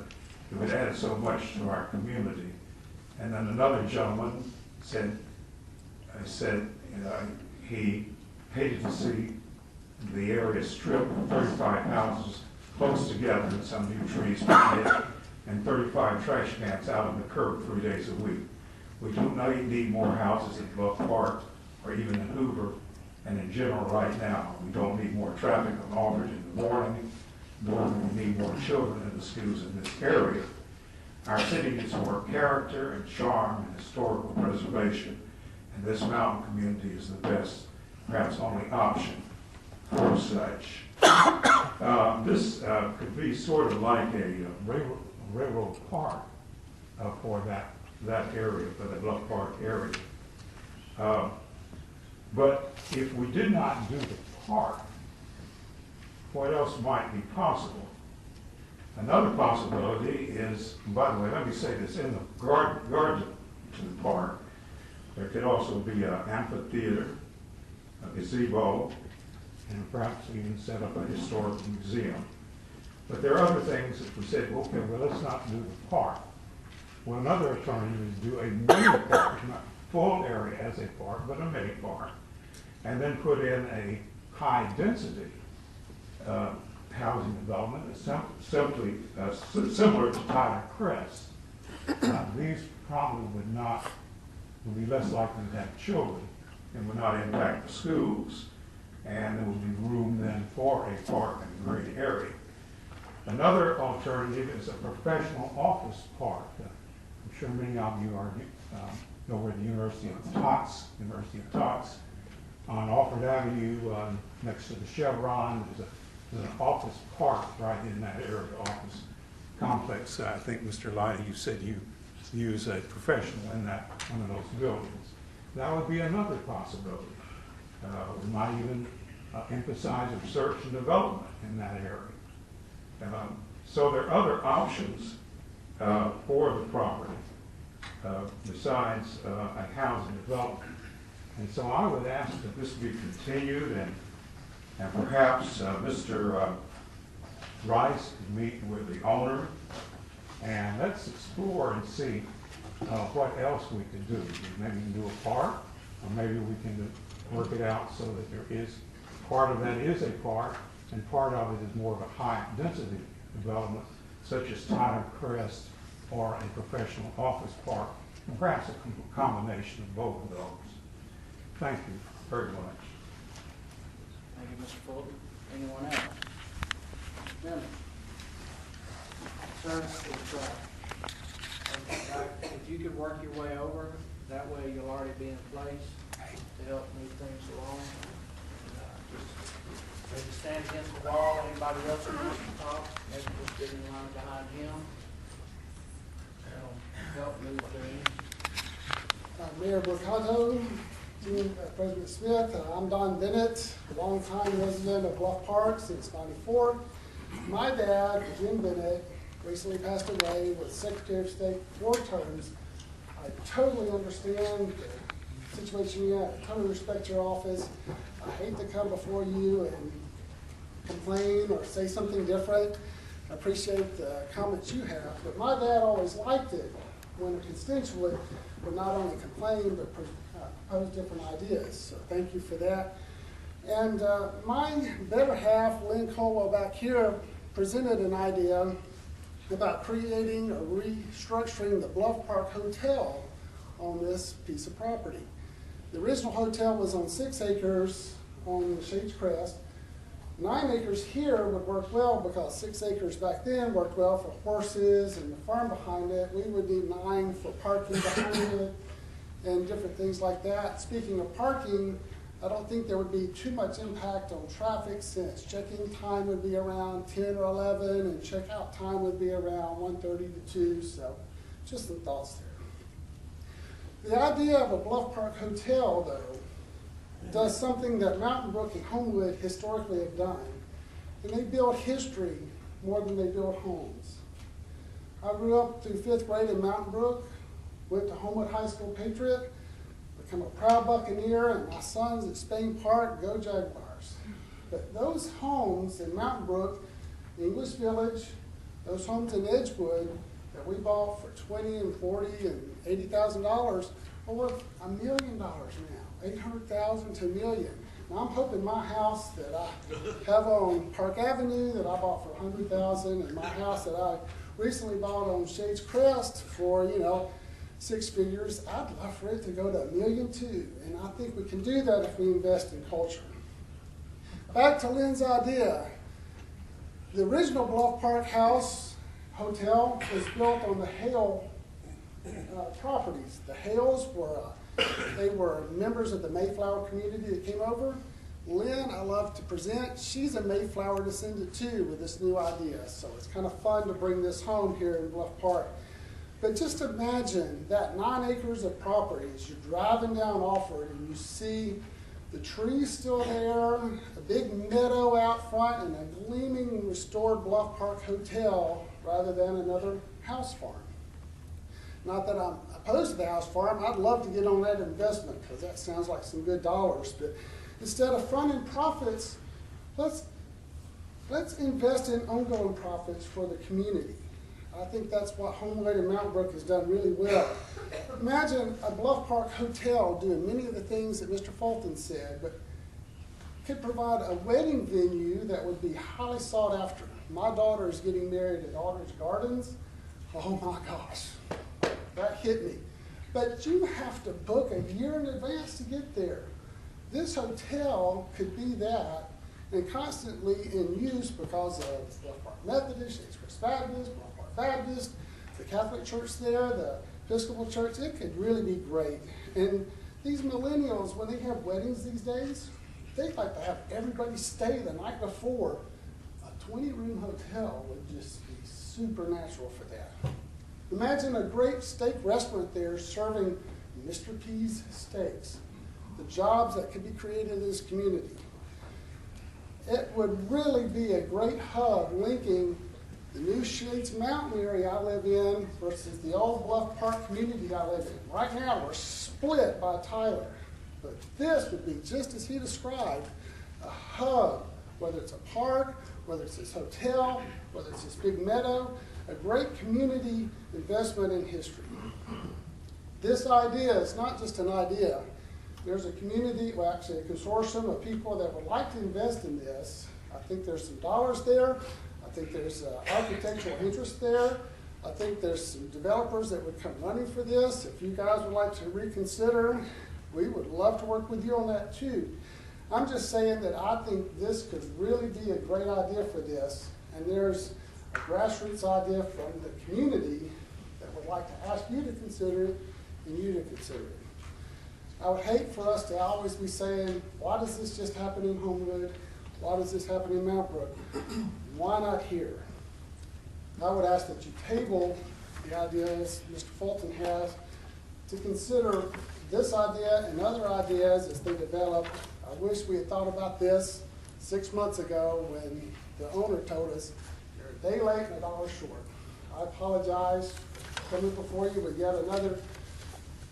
It would add so much to our community." And then another gentleman said he hated to see the area stripped of 35 houses close together and some new trees planted and 35 trash cans out on the curb 3 days a week. We don't need more houses at Bluff Park or even in Hoover, and in general right now. We don't need more traffic on Auburn in the morning, nor do we need more children in the schools in this area. Our city needs more character and charm and historical preservation, and this mountain community is the best, perhaps only option for such. This could be sort of like a railroad park for that area, for the Bluff Park area. But if we did not do the park, what else might be possible? Another possibility is, by the way, let me say this, in the garden to the park, there could also be an amphitheater, a gazebo, and perhaps even set up a historic museum. But there are other things that we said, okay, well, let's not do the park. Well, another alternative is do a mini park, not full area as a park, but a mini park, and then put in a high-density housing development that's simply similar to Tyler Crest. These probably would be less likely to have children and would not impact the schools, and there would be room then for a park in a great area. Another alternative is a professional office park. I'm sure many of you know where the University of Tots, on Alford Avenue, next to the Chevron. There's an office park right in that area, office complex. I think, Mr. Lighty, you said you use a professional in that one of those buildings. That would be another possibility. We might even emphasize research and development in that area. So there are other options for the property besides a housing development. And so I would ask that this be continued, and perhaps Mr. Rice could meet with the owner, and let's explore and see what else we could do. Maybe we can do a park, or maybe we can work it out so that there is, part of that is a park, and part of it is more of a high-density development, such as Tyler Crest or a professional office park, and perhaps a combination of both of those. Thank you very much. Thank you, Mr. Fulton. Anyone else? Member? Sir, if you could work your way over, that way you'll already be in place to help move things along. Just maybe stand against the wall. Anybody else who wants to talk, maybe just get in line behind him. That'll help move things. Mayor Borcato, President Smith, I'm Don Bennett, a longtime resident of Bluff Park since '94. My dad, Jim Bennett, recently passed away, was Secretary of State 4 terms. I totally understand the situation you're in. I totally respect your office. I hate to come before you and complain or say something different. I appreciate the comments you have, but my dad always liked it when a constituent would not only complain, but propose different ideas. So thank you for that. And my better half, Lynn Colwell back here, presented an idea about creating or restructuring the Bluff Park Hotel on this piece of property. The original hotel was on 6 acres on the Shades Crest. 9 acres here would work well because 6 acres back then worked well for horses and the farm behind it. We would need 9 for parking behind it and different things like that. Speaking of parking, I don't think there would be too much impact on traffic since check-in time would be around 10 or 11 and checkout time would be around 1:30 to 2, so just some thoughts there. The idea of a Bluff Park hotel, though, does something that Mountain Brook and Homewood historically have done, and they build history more than they build homes. I grew up through 5th grade in Mountain Brook, went to Homewood High School Patriot, become a proud Buccaneer, and my son's at Spain Park, go Jaguars. But those homes in Mountain Brook, English Village, those homes in Edgewood that we bought for $20 and $40 and $80,000 are worth $1 million now, $800,000 to $1 million. Now I'm hoping my house that I have on Park Avenue that I bought for $100,000, and my house that I recently bought on Shades Crest for, 6 figures, I'd love for it to go to $1 million too, and I think we can do that if we invest in culture. Back to Lynn's idea. The original Bluff Park House Hotel was built on the Hale properties. The Hales they were members of the Mayflower community that came over. Lynn, I love to present, she's a Mayflower descendant too with this new idea, so it's kind of fun to bring this home here in Bluff Park. But just imagine that 9 acres of properties, you're driving down Offord and you see the trees still there, a big meadow out front, and a gleaming restored Bluff Park Hotel rather than another house farm. Not that I'm opposed to the house farm, I'd love to get on that investment because that sounds like some good dollars. But instead of fronting profits, let's invest in ongoing profits for the community. I think that's what Homewood and Mountain Brook has done really well. Imagine a Bluff Park Hotel doing many of the things that Mr. Fulton said, but could provide a wedding venue that would be highly sought after. My daughter is getting married at Aldridge Gardens. Oh my gosh, that hit me. But you have to book a year in advance to get there. This hotel could be that and constantly in use because of Bluff Park Methodist, Shades Crest Baptist, Bluff Park Baptist, the Catholic Church there, the Episcopal Church. It could really be great. And these millennials, when they have weddings these days, they like to have everybody stay the night before. A 20-room hotel would just be supernatural for that. Imagine a great steak restaurant there serving Mr. P's steaks. The jobs that could be created in this community. It would really be a great hub linking the new Shades Mountain area I live in versus the old Bluff Park community I live in. Right now we're split by Tyler, but this would be, just as he described, a hub, whether it's a park, whether it's this hotel, whether it's this big meadow, a great community investment in history. This idea is not just an idea. There's a community, well actually a consortium of people that would like to invest in this. I think there's some dollars there. I think there's architectural interest there. I think there's some developers that would come running for this. If you guys would like to reconsider, we would love to work with you on that too. I'm just saying that I think this could really be a great idea for this, and there's a grassroots idea from the community that would like to ask you to consider it and you to consider it. I would hate for us to always be saying, why does this just happen in Homewood? Why does this happen in Mount Brook? Why not here? I would ask that you table the ideas Mr. Fulton has to consider this idea and other ideas as they develop. I wish we had thought about this 6 months ago when the owner told us, you're a day late and $1 short. I apologize for coming before you with yet another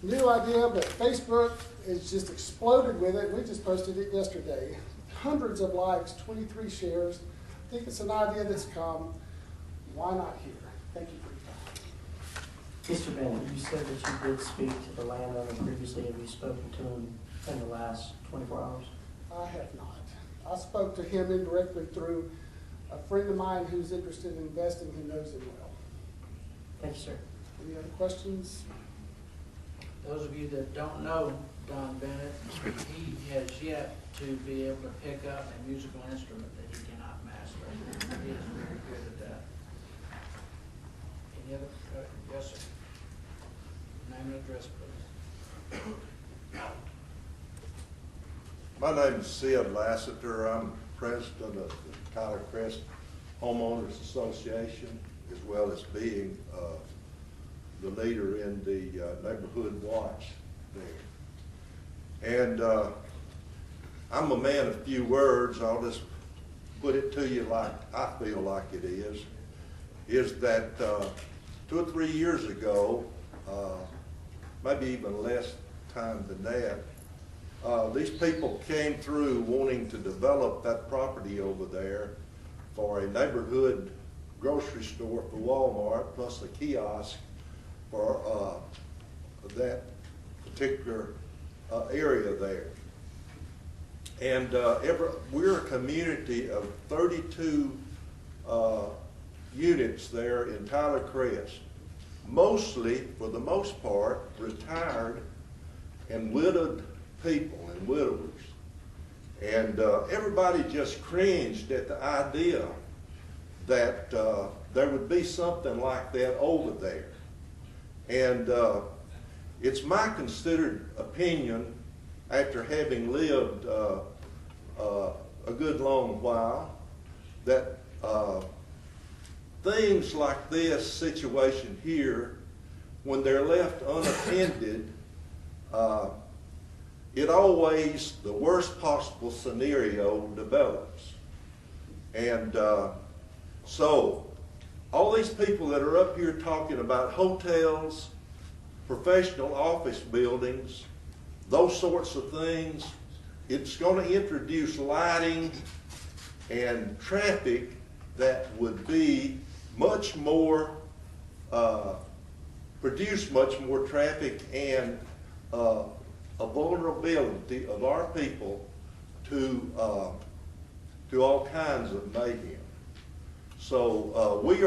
new idea, but Facebook has just exploded with it. We just posted it yesterday. Hundreds of likes, 23 shares. I think it's an idea that's come. Why not here? Thank you for your time. Mr. Bennett, you said that you did speak to the landowner previously. Have you spoken to him in the last 24 hours? I have not. I spoke to him indirectly through a friend of mine who's interested in investing who knows him well. Thank you, sir. Any other questions? Those of you that don't know Don Bennett, he has yet to be able to pick up a musical instrument that he cannot master. He is very good at that. Any other? Yes, sir. Name and address, please. My name is Sid Lassiter. I'm president of the Tyler Crest Homeowners Association, as well as being the leader in the neighborhood watch there. And I'm a man of few words. I'll just put it to you like I feel like it is that 2 or 3 years ago, maybe even less time than that, these people came through wanting to develop that property over there for a neighborhood grocery store for Walmart, plus a kiosk for that particular area there. And we're a community of 32 units there in Tyler Crest, mostly, for the most part, retired and widowed people and widowers. And everybody just cringed at the idea that there would be something like that over there. And it's my considered opinion, after having lived a good long while, that things like this situation here, when they're left unattended, it always, the worst possible scenario develops. And so, all these people that are up here talking about hotels, professional office buildings, those sorts of things, it's going to introduce lighting and traffic that would be much more, produce much more traffic and a vulnerability of our people to all kinds of mayhem. So we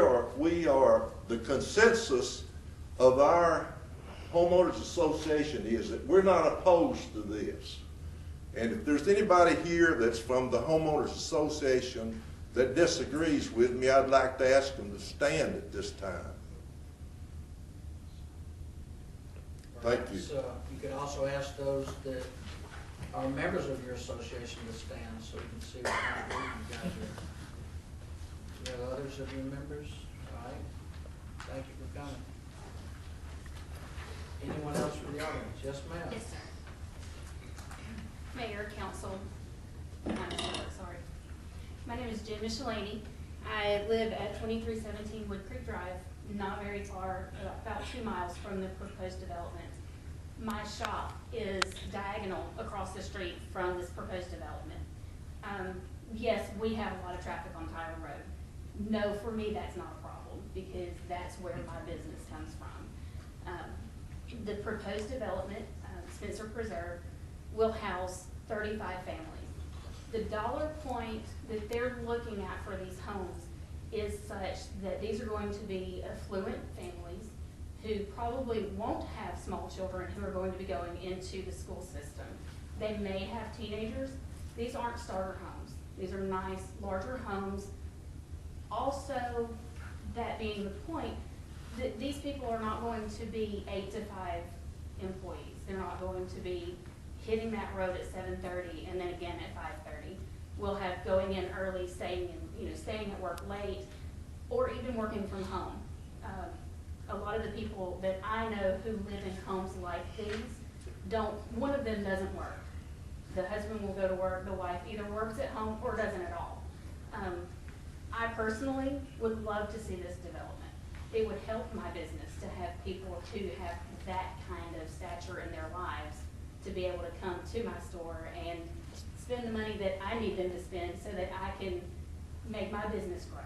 are the consensus of our homeowners association is that we're not opposed to this. And if there's anybody here that's from the homeowners association that disagrees with me, I'd like to ask them to stand at this time. Thank you. So you could also ask those that are members of your association to stand so we can see what kind of group you guys are. Do you have others of your members? All right. Thank you for coming. Anyone else from the audience? Yes, ma'am. Yes, sir. Mayor, council, sorry. My name is Jen Michelini. I live at 2317 Wood Creek Drive, not very far, about 2 miles from the proposed development. My shop is diagonal across the street from this proposed development. Yes, we have a lot of traffic on Tyler Road. No, for me, that's not a problem because that's where my business comes from. The proposed development, Spencer Preserve, will house 35 families. The dollar point that they're looking at for these homes is such that these are going to be affluent families who probably won't have small children who are going to be going into the school system. They may have teenagers. These aren't starter homes. These are nice, larger homes. Also, that being the point, that these people are not going to be 8 to 5 employees. They're not going to be hitting that road at 7:30 and then again at 5:30. We'll have going in early, staying at work late, or even working from home. A lot of the people that I know who live in homes like these one of them doesn't work. The husband will go to work, the wife either works at home or doesn't at all. I personally would love to see this development. It would help my business to have people who have that kind of stature in their lives to be able to come to my store and spend the money that I need them to spend so that I can make my business grow.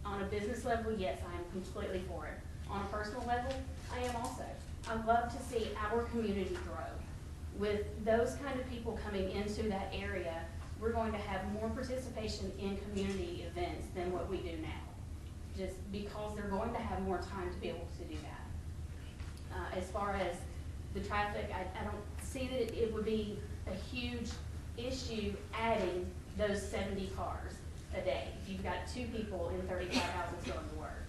On a business level, yes, I am completely for it. On a personal level, I am also. I love to see our community grow. With those kind of people coming into that area, we're going to have more participation in community events than what we do now. Just because they're going to have more time to be able to do that. As far as the traffic, I don't see that it would be a huge issue adding those 70 cars a day. If you've got 2 people in 35 houses going to work.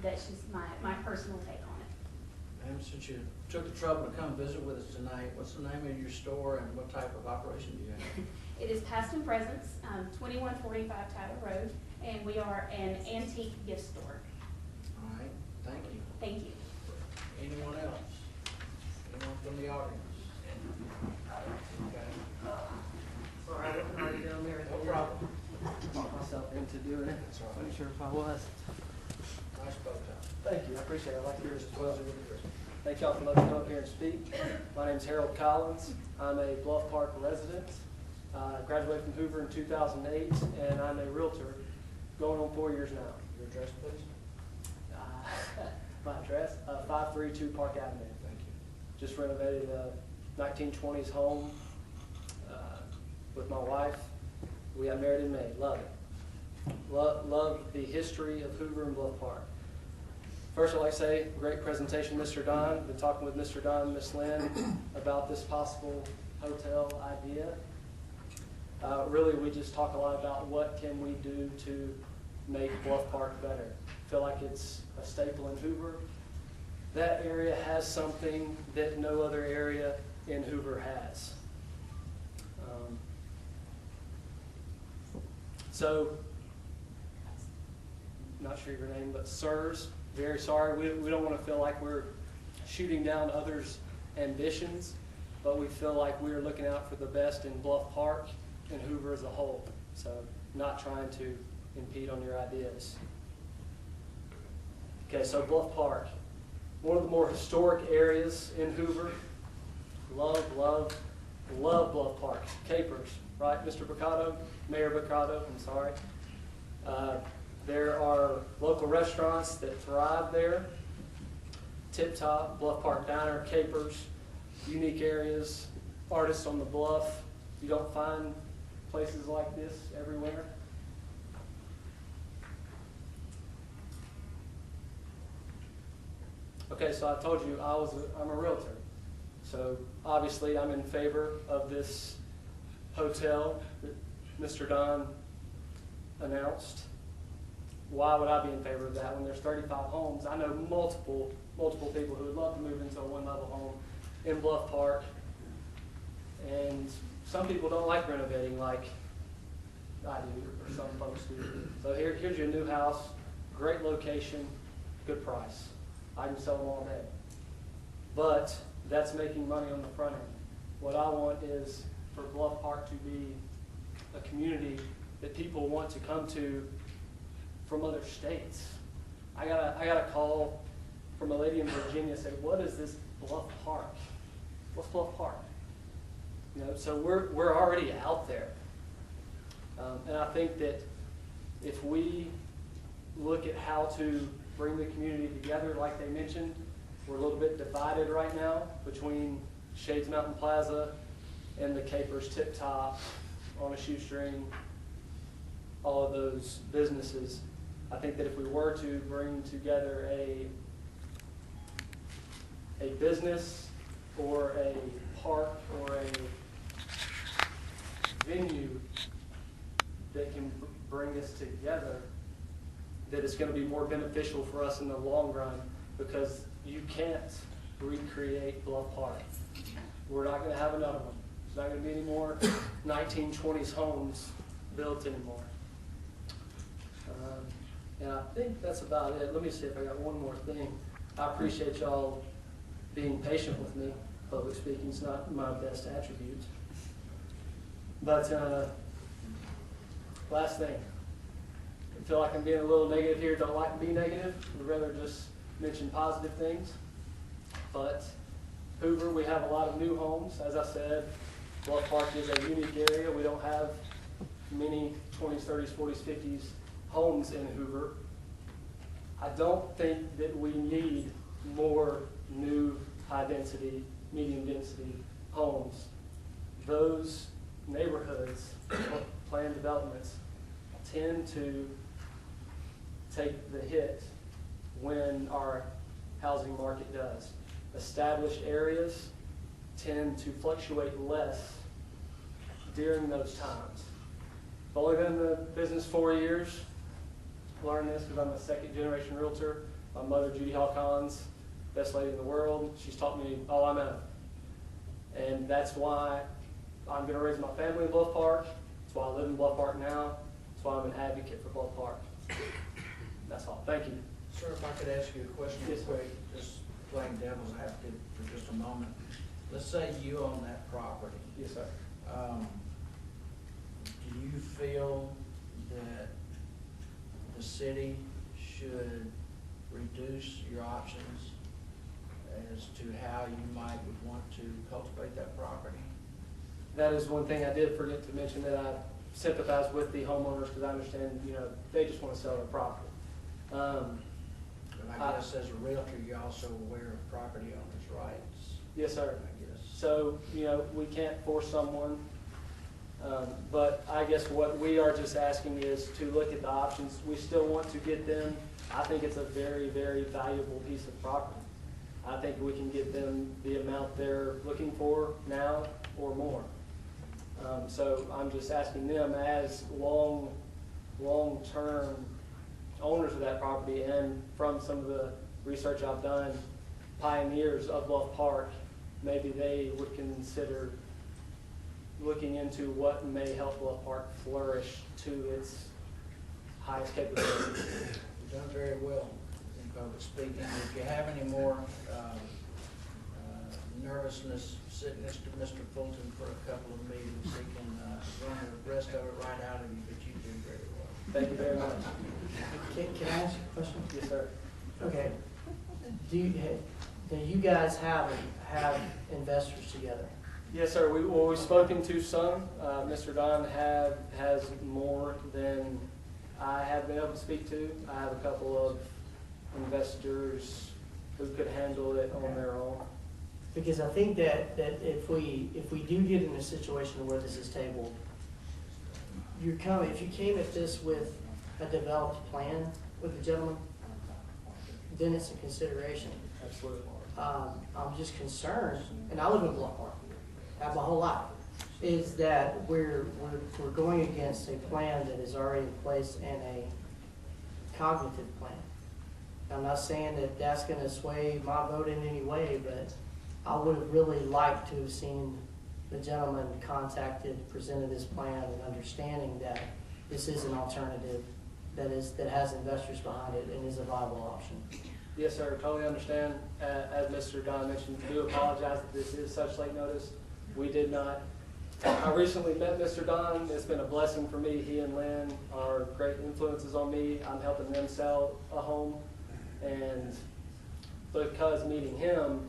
That's just my personal take on it. And since you took the trouble to come visit with us tonight, what's the name of your store and what type of operation do you have? It is Past and Presents, 2145 Tyler Road, and we are an antique gift store. All right, thank you. Thank you. Anyone else? Anyone from the audience? Okay. Sorry, I wasn't already down there. No problem. Talk myself into doing it. That's all right. Wasn't sure if I was. Nice bow tie. Thank you, I appreciate it. I like yours as well. Pleasure with yours. Thank y'all for letting me come up here and speak. My name's Harold Collins. I'm a Bluff Park resident. Graduated from Hoover in 2008, and I'm a realtor going on 4 years now. Your address, please? My address, 532 Park Avenue. Thank you. Just renovated a 1920s home with my wife. We got married in May. Love it. Love the history of Hoover and Bluff Park. First, I'd like to say, great presentation, Mr. Don. Been talking with Mr. Don and Ms. Lynn about this possible hotel idea. Really, we just talk a lot about what can we do to make Bluff Park better. Feel like it's a staple in Hoover. That area has something that no other area in Hoover has. So, not sure your name, but sirs, very sorry. We don't want to feel like we're shooting down others' ambitions, but we feel like we are looking out for the best in Bluff Park and Hoover as a whole. So, not trying to impede on your ideas. Okay, so Bluff Park, one of the more historic areas in Hoover. Love Bluff Park. Capers, right, Mr. Boccato? Mayor Boccato, I'm sorry. There are local restaurants that thrive there. Tip Top, Bluff Park Diner, Capers, unique areas, artists on the bluff. You don't find places like this everywhere. Okay, so I told you I'm a realtor. So obviously I'm in favor of this hotel that Mr. Don announced. Why would I be in favor of that when there's 35 homes? I know multiple people who would love to move into a one-level home in Bluff Park. And some people don't like renovating like I do, or some folks do. So here's your new house, great location, good price. I can sell them all day. But that's making money on the front end. What I want is for Bluff Park to be a community that people want to come to from other states. I got a call from a lady in Virginia saying, "What is this Bluff Park? What's Bluff Park?" You know, so we're already out there, and I think that if we look at how to bring the community together, like they mentioned, we're a little bit divided right now between Shades Mountain Plaza and the Capers Tip Top, On a Shoestring, all of those businesses. I think that if we were to bring together a business or a park or a venue that can bring us together, that it's going to be more beneficial for us in the long run, because you can't recreate Bluff Park. We're not going to have another one. There's not going to be any more 1920s homes built anymore. And I think that's about it. Let me see if I got one more thing. I appreciate y'all being patient with me. Public speaking is not my best attribute. But last thing. I feel like I'm being a little negative here. Don't like to be negative. Would rather just mention positive things. But Hoover, we have a lot of new homes. As I said, Bluff Park is a unique area. We don't have many 20s, 30s, 40s, 50s homes in Hoover. I don't think that we need more new high-density, medium-density homes. Those neighborhoods, planned developments, tend to take the hit when our housing market does. Established areas tend to fluctuate less during those times. I've only been in the business 4 years. Learned this because I'm a second-generation realtor. My mother, Judy Hall Collins, best lady in the world. She's taught me all I know. And that's why I'm going to raise my family in Bluff Park. That's why I live in Bluff Park now. That's why I'm an advocate for Bluff Park. That's all. Thank you. Sir, if I could ask you a question real Yes, quick, just playing devil's advocate for just a moment. Let's say you own that property. Yes, sir. Do you feel that the city should reduce your options as to how you might would want to cultivate that property? That is one thing I did forget to mention, that I sympathize with the homeowners, because I understand, they just want to sell their property. But I guess as a realtor, you're also aware of property owners' rights. Yes, sir. I guess. So, we can't force someone, but I guess what we are just asking is to look at the options. We still want to get them. I think it's a very, very valuable piece of property. I think we can get them the amount they're looking for now or more. So I'm just asking them, as long-term owners of that property, and from some of the research I've done, pioneers of Bluff Park, maybe they would consider looking into what may help Bluff Park flourish to its highest capabilities. You've done very well in public speaking. If you have any more nervousness, sit next to Mr. Fulton for a couple of meetings. He can run the rest of it right out of you, but you do very well. Thank you very much. Can I ask you a question? Yes, sir. Okay. Do you guys have investors together? Yes, sir. We've spoken to some. Mr. Don has more than I have been able to speak to. I have a couple of investors who could handle it on their own. Because I think that if we do get in a situation where this is tabled, if you came at this with a developed plan with the gentleman, then it's a consideration. Absolutely. I'm just concerned, and I live in Bluff Park, have my whole life, is that we're going against a plan that is already in place and a cognitive plan. I'm not saying that that's going to sway my vote in any way, but I would have really liked to have seen the gentleman contacted, presented his plan, and understanding that this is an alternative that has investors behind it and is a viable option. Yes, sir. Totally understand. As Mr. Don mentioned, do apologize that this is such late notice. We did not. I recently met Mr. Don. It's been a blessing for me. He and Lynn are great influences on me. I'm helping them sell a home. And because meeting him,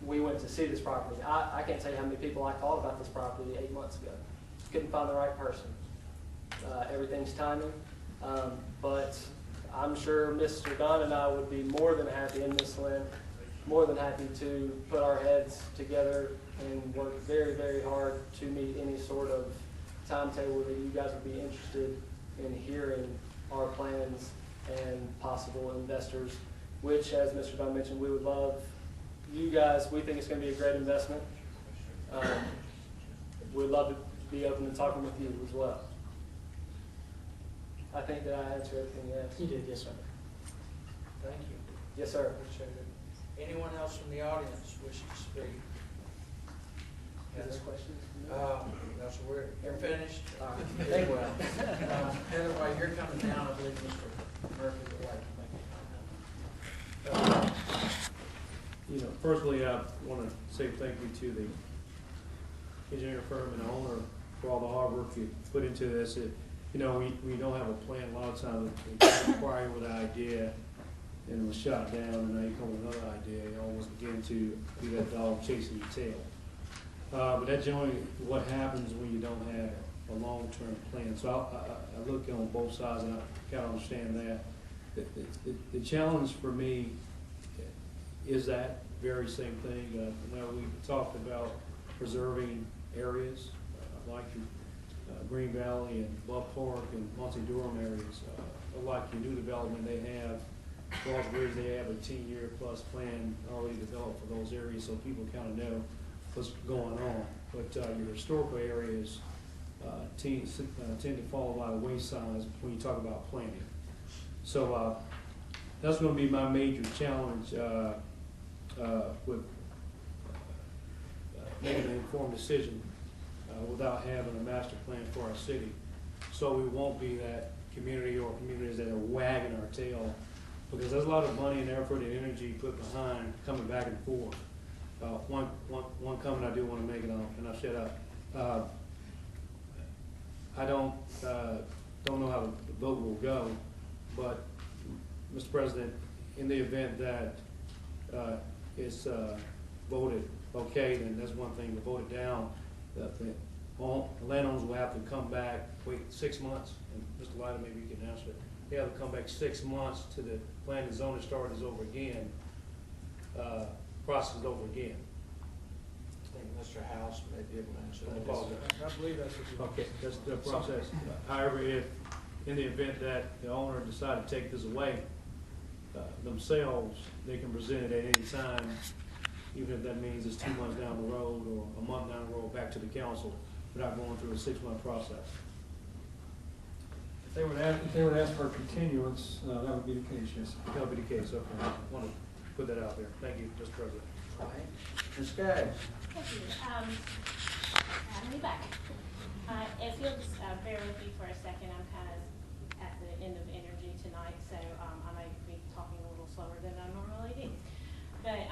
we went to see this property. I can't tell you how many people I called about this property 8 months ago. Couldn't find the right person. Everything's timing. But I'm sure Mr. Don and I would be more than happy, and Ms. Lynn, more than happy to put our heads together and work very, very hard to meet any sort of timetable that you guys would be interested in hearing our plans and possible investors, which, as Mr. Don mentioned, we would love you guys. We think it's going to be a great investment. We'd love to be open to talking with you as well. I think that I answered everything you asked. You did, yes, sir. Thank you. Yes, sir. Appreciate it. Anyone else from the audience wishing to speak? Any questions? No, so you're finished? Very well. Heather, while you're coming down, I believe Mr. Murphy would like to make a comment. Firstly, I want to say thank you to the engineering firm and the owner for all the hard work you put into this. We don't have a plan. A lot of times we inquire with an idea and it was shot down, and now you come with another idea. You almost begin to be that dog chasing your tail. But that's generally what happens when you don't have a long-term plan. So I look on both sides, and I kind of understand that. The challenge for me is that very same thing. We talked about preserving areas like Green Valley and Bluff Park and Monte-Durham areas, like your new development they have. Falls Bridge, they have a 10-year plus plan already developed for those areas, so people kind of know what's going on. But your historical areas tend to fall by the wayside when you talk about planning. So that's going to be my major challenge would make an informed decision without having a master plan for our city. So we won't be that community or communities that are wagging our tail, because there's a lot of money and effort and energy put behind coming back and forth. One comment I do want to make, and I'll shut up. I don't know how the vote will go, but Mr. President, in the event that it's voted okay, then that's one thing. To vote it down, the landowners will have to come back, wait 6 months, and Mr. Lyda, maybe you can answer it. They have to come back 6 months to the plan and zoning start is over again, process is over again. I think Mr. House may be able to answer I that. apologize. I believe that's what you. Okay, that's the process. However, if, in the event that the owner decided to take this away themselves, they can present it at any time, even if that means it's 2 months down the road or a month down the road, back to the council, without going through a 6-month process. If they would ask for a continuance, that would be the case, yes. That would be the case, okay. I want to put that out there. Thank you, Mr. President. All right. Ms. Skaggs. Thank you. Having me back. If you'll just bear with me for a second, I'm kind of at the end of energy tonight, so I may be talking a little slower than I normally do. But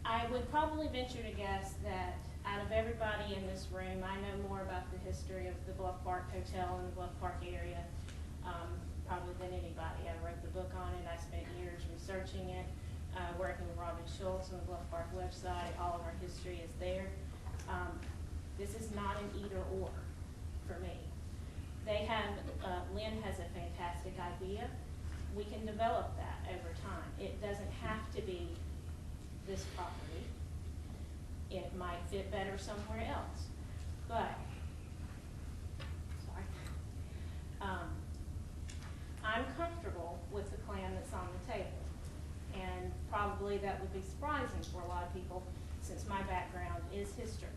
I would probably venture to guess that out of everybody in this room, I know more about the history of the Bluff Park Hotel and the Bluff Park area probably than anybody. I wrote the book on it. I spent years researching it, working with Robin Schultz on the Bluff Park website. All of our history is there. This is not an either or for me. They have, Lynn has a fantastic idea. We can develop that over time. It doesn't have to be this property. It might fit better somewhere else. But, sorry, I'm comfortable with the plan that's on the table. And probably that would be surprising for a lot of people since my background is history.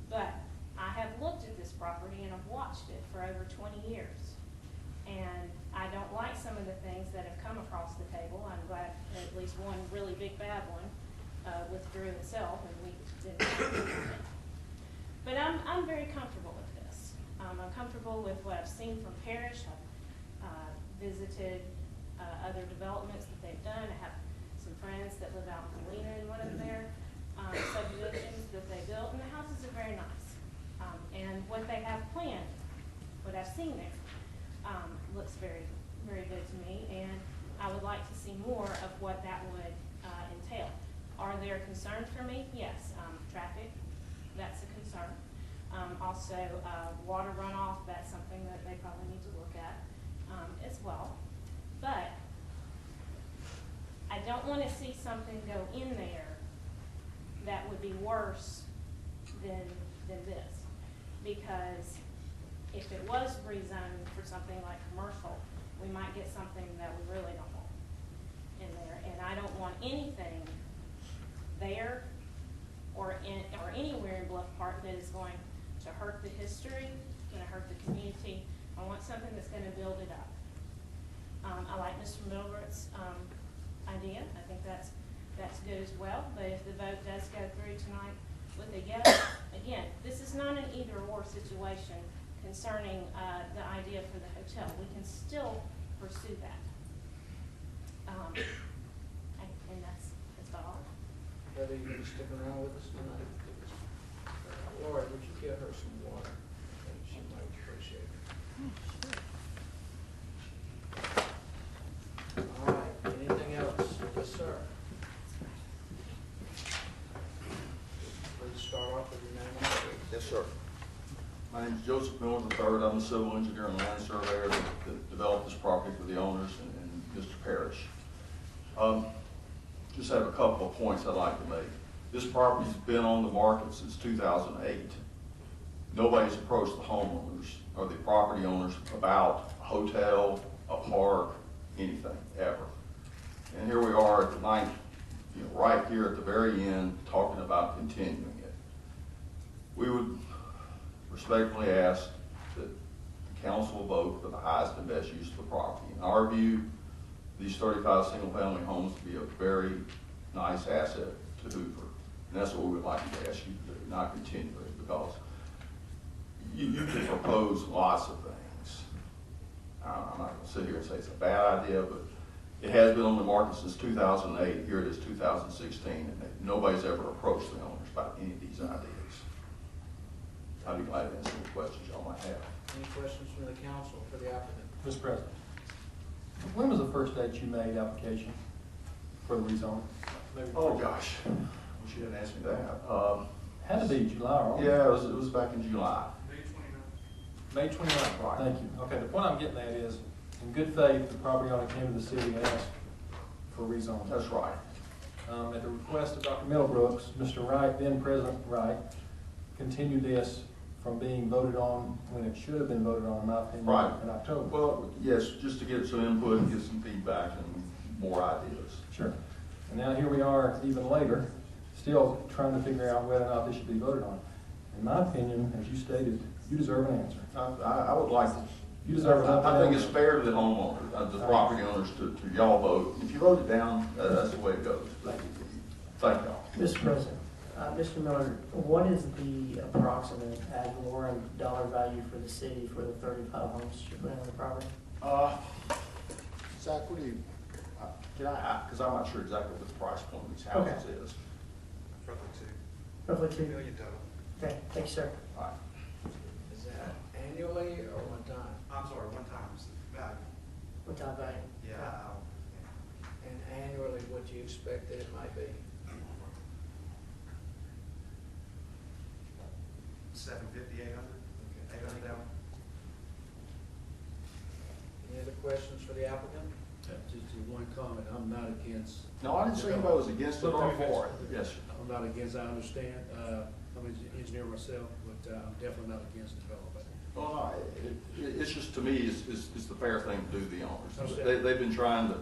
But I have looked at this property and I've watched it for over 20 years. And I don't like some of the things that have come across the table. I'm glad at least one really big bad one withdrew itself and we didn't have it. But I'm very comfortable with this. I'm comfortable with what I've seen from Parrish. I've visited other developments that they've done. I have some friends that live out in Galena in one of their subdivisions that they built, and the houses are very nice. And what they have planned, what I've seen there, looks very, very good to me, and I would like to see more of what that would entail. Are there concerns for me? Yes. Traffic, that's a concern. Also, water runoff, that's something that they probably need to look at as well. But I don't want to see something go in there that would be worse than this. Because if it was rezoned for something like commercial, we might get something that we really don't want in there. And I don't want anything there or anywhere in Bluff Park that is going to hurt the history, going to hurt the community. I want something that's going to build it up. I like Mr. Middlebrooks' idea. I think that's good as well. But if the vote does go through tonight with a yes, again, this is not an either-or situation concerning the idea for the hotel. We can still pursue that. And that's about all. Heather, you gonna stick around with us tonight? Laura, would you get her some water? I think she might appreciate it. All right, anything else? Yes, sir. Please start off with your name and address. Yes, sir. My name is Joseph Miller III. I'm a civil engineer and land surveyor that developed this property for the owners and Mr. Parrish. Just have a couple of points I'd like to make. This property's been on the market since 2008. Nobody's approached the homeowners or the property owners about a hotel, a park, anything, ever. And here we are tonight, right here at the very end, talking about continuing it. We would respectfully ask that the council vote for the highest and best use of the property. In our view, these 35 single-family homes would be a very nice asset to Hoover. And that's what we would like to ask you to do, not continue it, because you can propose lots of things. I'm not gonna sit here and say it's a bad idea, but it has been on the market since 2008. Here it is 2016, and nobody's ever approached the owners about any of these ideas. I'd be glad to answer any questions y'all might have. Any questions from the council for the applicant? Mr. President, when was the first date you made application for the rezone? Oh, gosh, wish you hadn't asked me that. Had to be July, right? Yeah, it was back in July. May 29th. Right. Thank you. Okay, the point I'm getting at is, in good faith, the property owner came to the city and asked for rezone. That's right. At the request of Dr. Middlebrooks, Mr. Wright, then President Wright, continued this from being voted on when it should have been voted on, in my opinion, Right. in October. Well, yes, just to get some input and get some feedback and more ideas. Sure. And now here we are, even later, still trying to figure out whether or not this should be voted on. In my opinion, as you stated, you deserve an answer. I would like to. You deserve an answer. I think it's fair to the homeowners, the property owners, to y'all vote. If you vote it down, that's the way it goes. Thank y'all. Mr. President, Mr. Miller, what is the approximate ad valorem dollar value for the city for the 35 homes you're putting on the property? Zach, what do you, can I, because I'm not sure exactly what the price point of these houses is. Roughly $2 million total. Okay, thank you, sir. All right. Is that annually or one time? I'm sorry, one time's value. What time value? Yeah. And annually, what do you expect that it might be? 750, 800, 800,000. Any other questions for the applicant? Just one comment, I'm not against. No, I didn't say anybody was against it or for it. Yes, sir. I'm not against, I understand, I'm an engineer myself, but I'm definitely not against development. Well, it's just, to me, it's the fair thing to do to the owners. Understand. They've been trying to,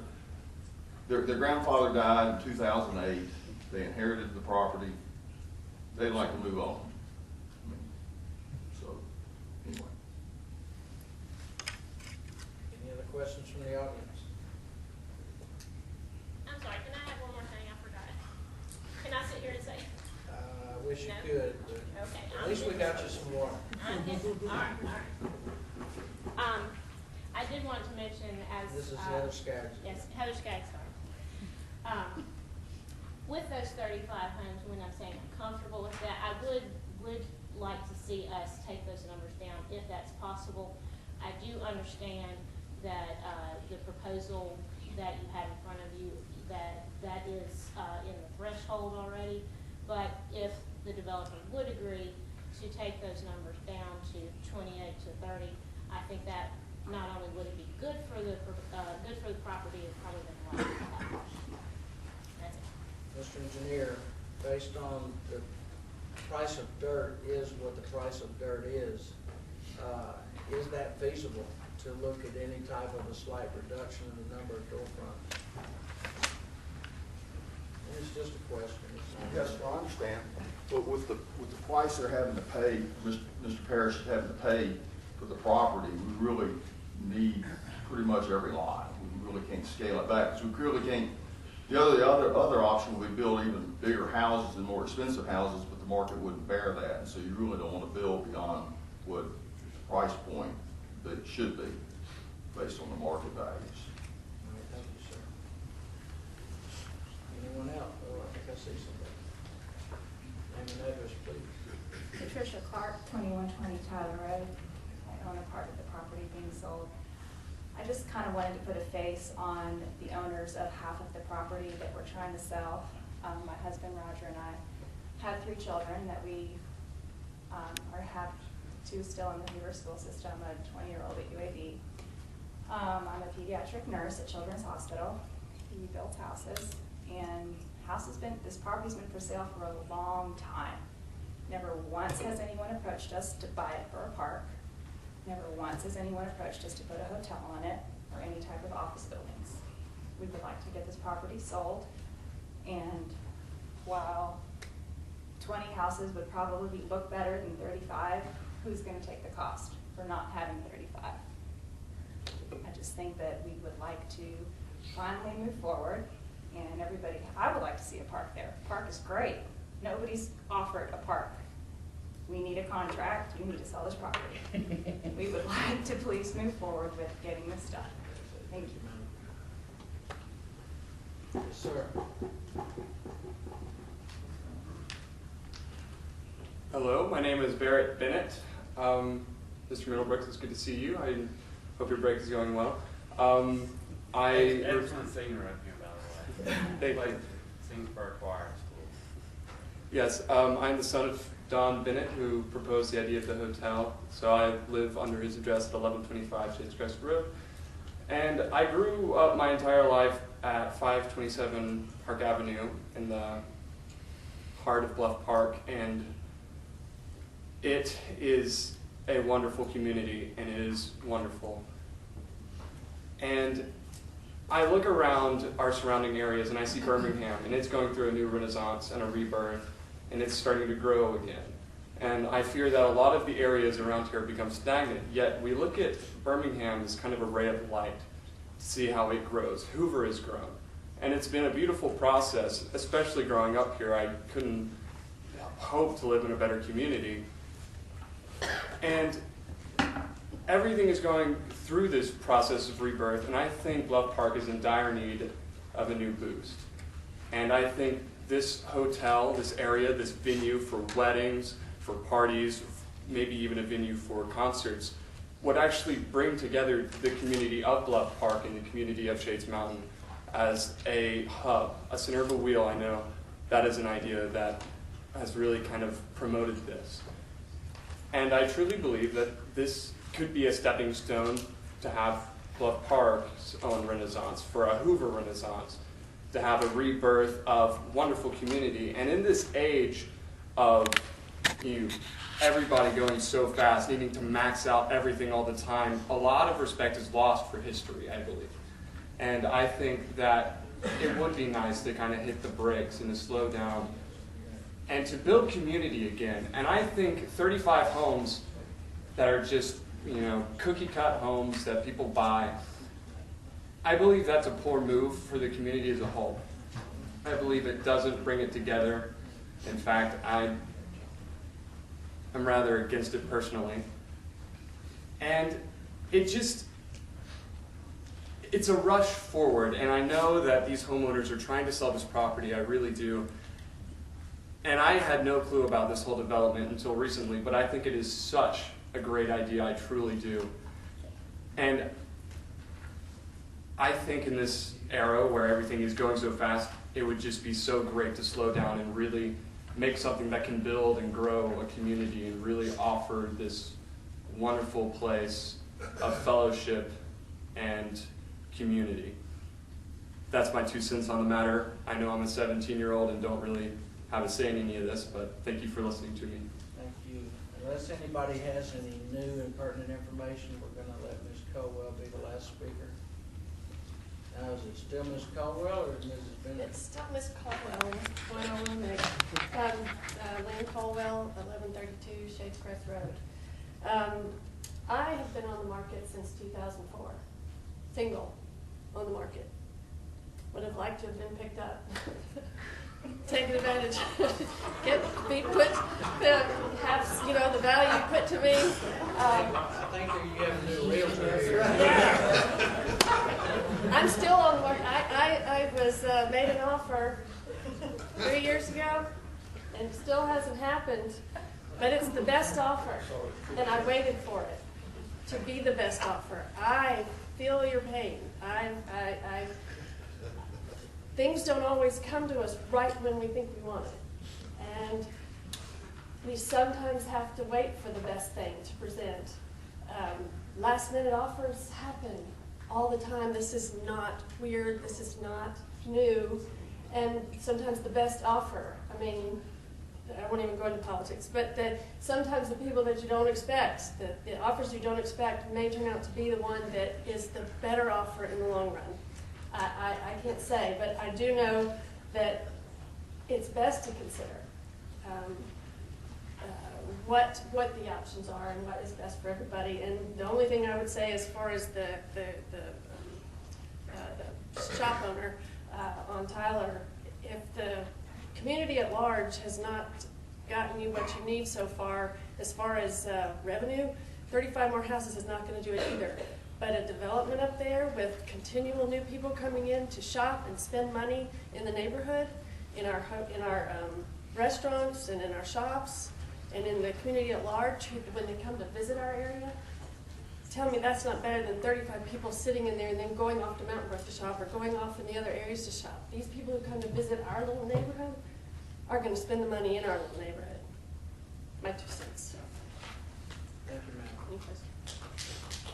their grandfather died in 2008. They inherited the property. They'd like to move on. So, anyway. Any other questions from the audience? I'm sorry, can I have one more thing? I forgot. Can I sit here and say? I wish you No? could, but Okay. at least we got you some water. All right. I did want to mention as. This is Heather Skaggs. Yes, Heather Skaggs, sorry. With those 35 homes, when I'm saying I'm comfortable with that, I would like to see us take those numbers down if that's possible. I do understand that the proposal that you have in front of you, that is in the threshold already. But if the developer would agree to take those numbers down to 28 to 30, I think that not only would it be good for the property, it probably been right. That's it. Mr. Engineer, based on the price of dirt is what the price of dirt is that feasible to look at any type of a slight reduction in the number of storefronts? It's just a question. Yes, I understand. But with the price they're having to pay, Mr. Parrish is having to pay for the property, we really need pretty much every lot. We really can't scale it back, because we really can't. The other option would be build even bigger houses and more expensive houses, but the market wouldn't bear that. And so you really don't want to build beyond what price point that it should be based on the market values. All right, thank you, sir. Anyone else? Oh, I think I see somebody. Name and address, please. Patricia Clark, 2120 Tyler Road. I own a part of the property being sold. I just kind of wanted to put a face on the owners of half of the property that we're trying to sell. My husband Roger and I have 3 children that we have 2 still in the Hoover school system, a 20-year-old at UAB. I'm a pediatric nurse at Children's Hospital. We built houses, and this property's been for sale for a long time. Never once has anyone approached us to buy it for a park. Never once has anyone approached us to put a hotel on it or any type of office buildings. We would like to get this property sold, and while 20 houses would probably look better than 35, who's going to take the cost for not having 35? I just think that we would like to finally move forward and everybody, I would like to see a park there. Park is great. Nobody's offered a park. We need a contract, we need to sell this property. We would like to please move forward with getting this done. Thank you. Yes, sir. Hello, my name is Barrett Bennett. Mr. Middlebrooks, it's good to see you. I hope your break is going well. Excellent singer up here, by the way. Thank you. Sings for our choir school. Yes, I'm the son of Don Bennett, who proposed the idea of the hotel. So I live under his address at 1125 Shades Crest Road. And I grew up my entire life at 527 Park Avenue in the heart of Bluff Park. And it is a wonderful community, and it is wonderful. And I look around our surrounding areas and I see Birmingham, and it's going through a new renaissance and a rebirth, and it's starting to grow again. And I fear that a lot of the areas around here become stagnant, yet we look at Birmingham as kind of a ray of light to see how it grows. Hoover has grown, and it's been a beautiful process, especially growing up here. I couldn't hope to live in a better community. And everything is going through this process of rebirth, and I think Bluff Park is in dire need of a new boost. And I think this hotel, this area, this venue for weddings, for parties, maybe even a venue for concerts, would actually bring together the community of Bluff Park and the community of Shades Mountain as a hub, a center of a wheel. I know that is an idea that has really kind of promoted this. And I truly believe that this could be a stepping stone to have Bluff Park's own renaissance, for a Hoover renaissance, to have a rebirth of wonderful community. And in this age of everybody going so fast, needing to max out everything all the time, a lot of respect is lost for history, I believe. And I think that it would be nice to kind of hit the brakes and to slow down and to build community again. And I think 35 homes that are just, cookie-cut homes that people buy, I believe that's a poor move for the community as a whole. I believe it doesn't bring it together. In fact, I'm rather against it personally. And it's a rush forward, and I know that these homeowners are trying to sell this property, I really do. And I had no clue about this whole development until recently, but I think it is such a great idea, I truly do. And I think in this era where everything is going so fast, it would just be so great to slow down and really make something that can build and grow a community and really offer this wonderful place of fellowship and community. That's my 2 cents on the matter. I know I'm a 17-year-old and don't really have a say in any of this, but thank you for listening to me. Thank you. Unless anybody has any new and pertinent information, we're going to let Ms. Colwell be the last speaker. Now, is it still Ms. Colwell or is Mrs. Bennett? It's still Ms. Colwell. Lynn Colwell, 1132 Shades Crest Road. I have been on the market since 2004, single on the market. Would have liked to have been picked up. Taken advantage, have the value put to me. I think you have a new realtor here. Yeah. I'm still on the market. I was made an offer 3 years ago, and it still hasn't happened. But it's the best offer, and I waited for it to be the best offer. I feel your pain. Things don't always come to us right when we think we want it. And we sometimes have to wait for the best thing to present. Last minute offers happen all the time. This is not weird. This is not new. And sometimes the best offer, I won't even go into politics, but sometimes the people that you don't expect, the offers you don't expect may turn out to be the one that is the better offer in the long run. I can't say, but I do know that it's best to consider what the options are and what is best for everybody. And the only thing I would say as far as the shop owner, on Tyler. If the community at large has not gotten you what you need so far as revenue, 35 more houses is not going to do it either. But a development up there with continual new people coming in to shop and spend money in the neighborhood, in our restaurants and in our shops and in the community at large, when they come to visit our area, tell me that's not better than 35 people sitting in there and then going off to Mountain Brook to shop or going off in the other areas to shop. These people who come to visit our little neighborhood are going to spend the money in our little neighborhood. My 2 cents. Thank you, ma'am. Any questions?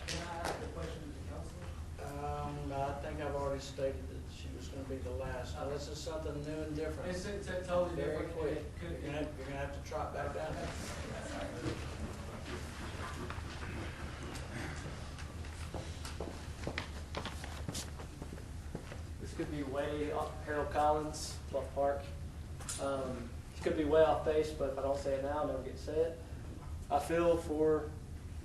Can I ask a question to the council? I think I've already stated that she was gonna be the last. Now, this is something new and different. It's totally Very different. quick. It could You're gonna have to trot back down. This could be way off. Harold Collins, Bluff Park. It could be way off base, but if I don't say it now, I'll never get to say it. I feel for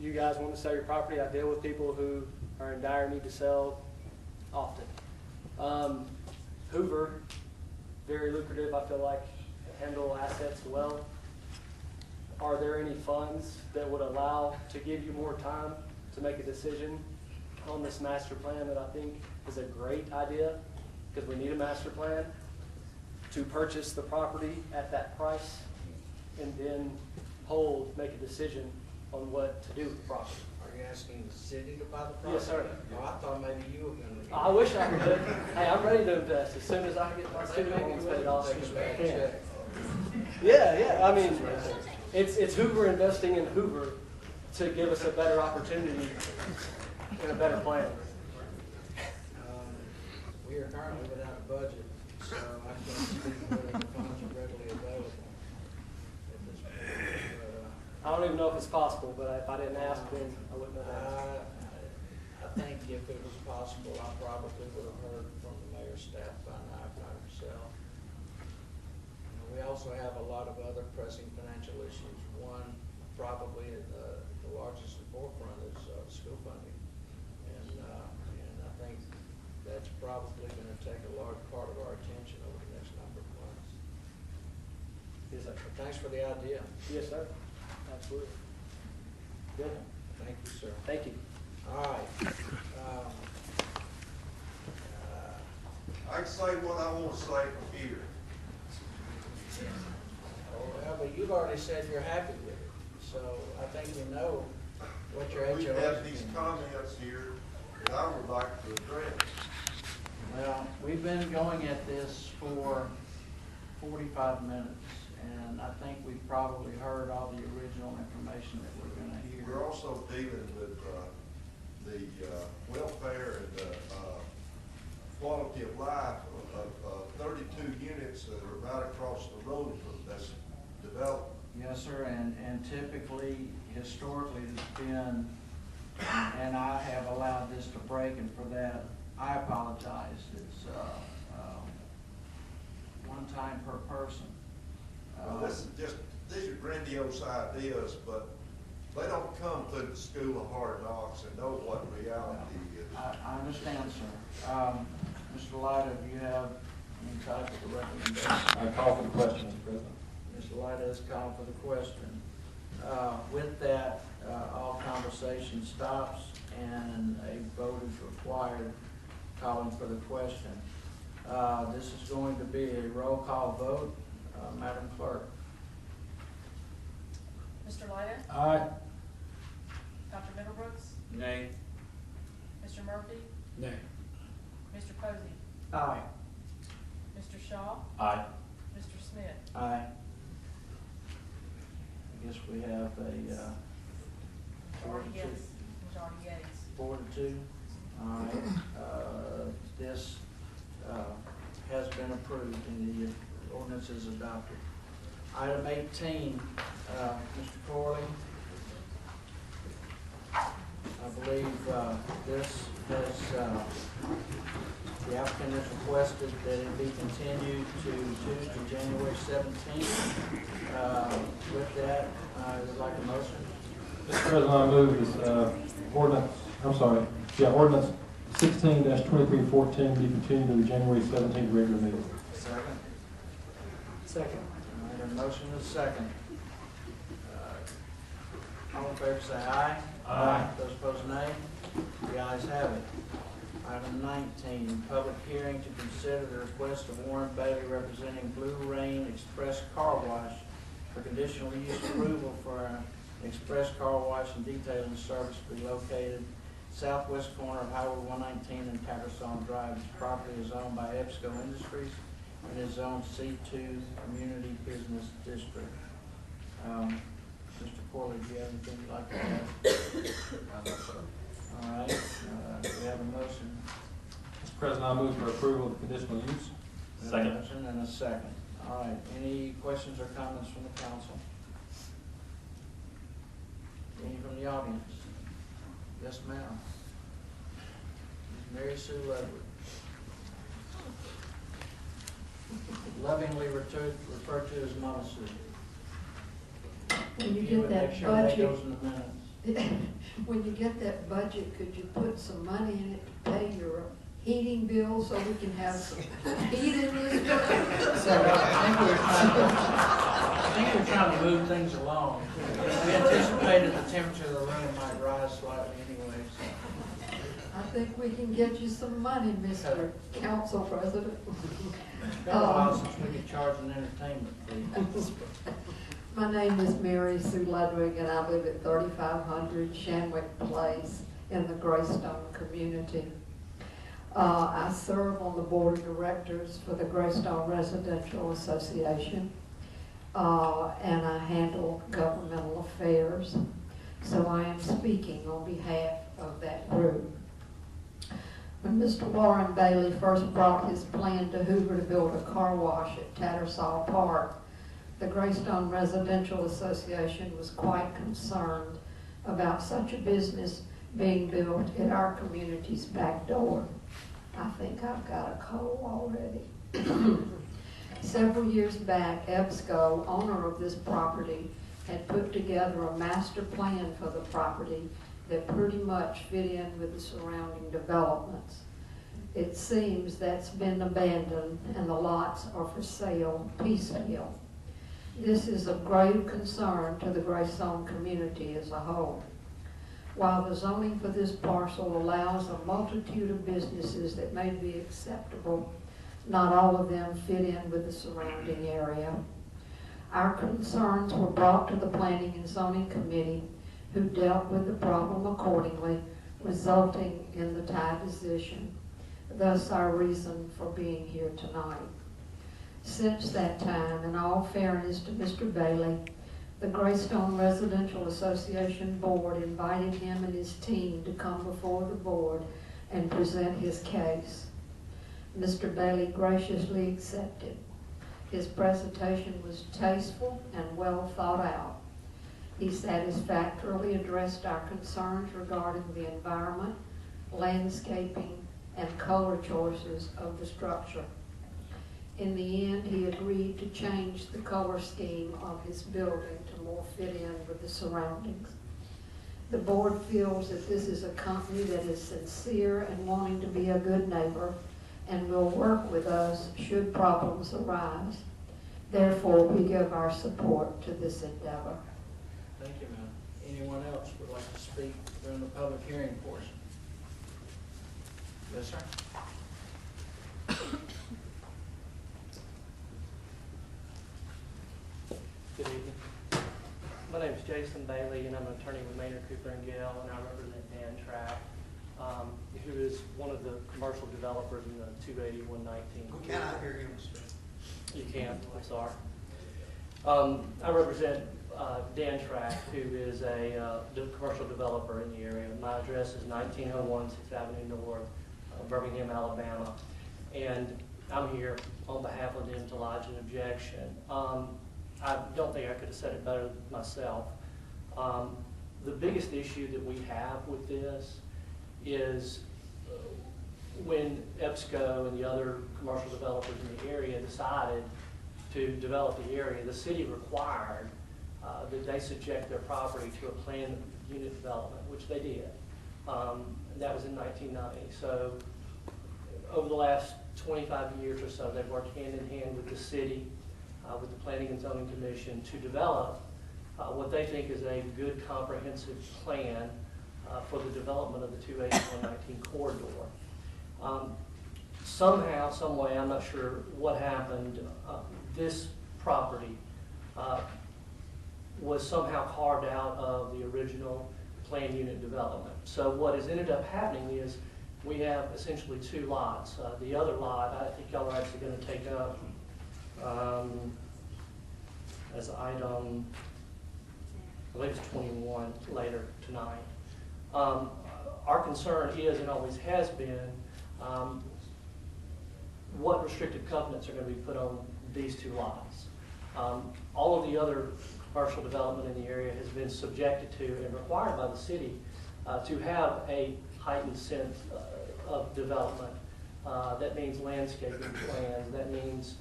you guys wanting to sell your property. I deal with people who are in dire need to sell often. Hoover, very lucrative, I feel like, handle assets well. Are there any funds that would allow to give you more time to make a decision on this master plan that I think is a great idea? Because we need a master plan to purchase the property at that price and then make a decision on what to do with the property. Are you asking the city to buy the property? Yes, sir. Oh, I thought maybe you were gonna. I wish I could. Hey, I'm ready to invest as soon as I get my student loans paid off. Take a bad check. Yeah, I mean, it's Hoover investing in Hoover to give us a better opportunity and a better plan. We are currently without a budget, so I can't speak whether the funds are readily available at this point. I don't even know if it's possible, but if I didn't ask, then I wouldn't know that. I think if it was possible, I probably would have heard from the mayor's staff by now, if not herself. We also have a lot of other pressing financial issues. One, probably the largest and forefront is school funding. And I think that's probably going to take a large part of our attention over the next number of months. Yes, sir. But thanks for the idea. Yes, sir. Absolutely. Good. Thank you, sir. Thank you. All right. I can say what I want to say from here. Well, but you've already said you're happy with it, so I think we know what your We HOA have these comments here that I would like to address. Well, we've been going at this for 45 minutes, and I think we've probably heard all the original information that we're going to hear. We're also dealing with the welfare and the quality of life of 32 units that are right across the road from this development. Yes, sir, and typically, historically, it's been, and I have allowed this to break, and for that, I apologize. It's one time per person. Well, these are grandiose ideas, but they don't come through the school of hard knocks and know what reality is. I understand, sir. Mr. Lyda, do you have any type of recommendation? I call for the question, Mr. President. Mr. Lyda is calling for the question. With that, all conversation stops and a vote is required calling for the question. This is going to be a roll call vote. Madam Clerk. Mr. Lyda? Aye. Dr. Middlebrooks? Nay. Mr. Murphy? Nay. Mr. Posey? Aye. Mr. Shaw? Aye. Mr. Smith? Aye. I guess we have a 4 Majority to 2. yes, majority yeas. 4 to 2. All right. This has been approved and the ordinance is adopted. Item 18, Mr. Corley. I believe this has, the applicant has requested that it be continued to Tuesday, January 17th. With that, I would like a motion. Mr. President, I move this ordinance 16-2314 be continued to the January 17th regular meeting. Second. Second. All right, a motion is second. All in favor say aye. Aye. Those opposed, nay. The ayes have it. Item 19, public hearing to consider the request of Warren Bailey representing Blue Rain Express Car Wash for conditional use approval for an express car wash and detailing service to be located southwest corner of Highway 119 and Tattersall Drive. This property is owned by EBSCO Industries and is zoned C2 Community Business District. Mr. Corley, do you have anything you'd like to add? All right, do we have a motion? Mr. President, I move for approval of the conditional use. We have a motion and a second. All right, any questions or comments from the council? Any from the audience? Yes, ma'am. Ms. Mary Sue Ludwig. Lovingly referred to as Mama Sue. When you Make get that sure that budget, goes in the minutes. when you get that budget, could you put some money in it to pay your heating bill so we can have some heat in this building? So I think we're trying to move things along. We anticipated the temperature of the room might rise slightly anyway, so. I think we can get you some money, Mr. Council President. It's been a while since we could charge an entertainment fee. My name is Mary Sue Ludwig, and I live at 3500 Shanwick Place in the Greystone community. I serve on the board of directors for the Greystone Residential Association, and I handle governmental affairs. So I am speaking on behalf of that group. When Mr. Warren Bailey first brought his plan to Hoover to build a car wash at Tattersall Park, the Greystone Residential Association was quite concerned about such a business being built at our community's back door. I think I've got a cold already. Several years back, EBSCO, owner of this property, had put together a master plan for the property that pretty much fit in with the surrounding developments. It seems that's been abandoned and the lots are for sale piecemeal. This is of grave concern to the Greystone community as a whole. While the zoning for this parcel allows a multitude of businesses that may be acceptable, not all of them fit in with the surrounding area. Our concerns were brought to the Planning and Zoning Committee, who dealt with the problem accordingly, resulting in the tie decision. Thus our reason for being here tonight. Since that time, in all fairness to Mr. Bailey, the Greystone Residential Association Board invited him and his team to come before the board and present his case. Mr. Bailey graciously accepted. His presentation was tasteful and well thought out. He satisfactorily addressed our concerns regarding the environment, landscaping, and color choices of the structure. In the end, he agreed to change the color scheme of his building to more fit in with the surroundings. The board feels that this is a company that is sincere and wanting to be a good neighbor and will work with us should problems arise. Therefore, we give our support to this endeavor. Thank you, ma'am. Anyone else would like to speak during the public hearing portion? Yes, sir. Good evening. My name is Jason Bailey, and I'm an attorney with Maynard, Cooper & Gill, and I represent Dan Track, who is one of the commercial developers in the 280-119. Can I hear you, Mr. You can, I'm sorry. I represent Dan Track, who is a commercial developer in the area. My address is 1901 6th Avenue North, Birmingham, Alabama. And I'm here on behalf of them to lodge an objection. I don't think I could have said it better myself. The biggest issue that we have with this is when EBSCO and the other commercial developers in the area decided to develop the area, the city required that they subject their property to a planned unit development, which they did. that was in 1990. So over the last 25 years or so, they've worked hand in hand with the city, with the Planning and Zoning Commission to develop what they think is a good comprehensive plan for the development of the 280-119 corridor. Somehow, some way, I'm not sure what happened, this property was somehow carved out of the original planned unit development. So what has ended up happening is we have essentially two lots. The other lot, I think y'all are actually going to take up as item, I believe it's 21 later tonight. Our concern is and always has been what restrictive covenants are going to be put on these two lots. All of the other commercial development in the area has been subjected to and required by the city to have a heightened sense of development. That means landscaping plans, that means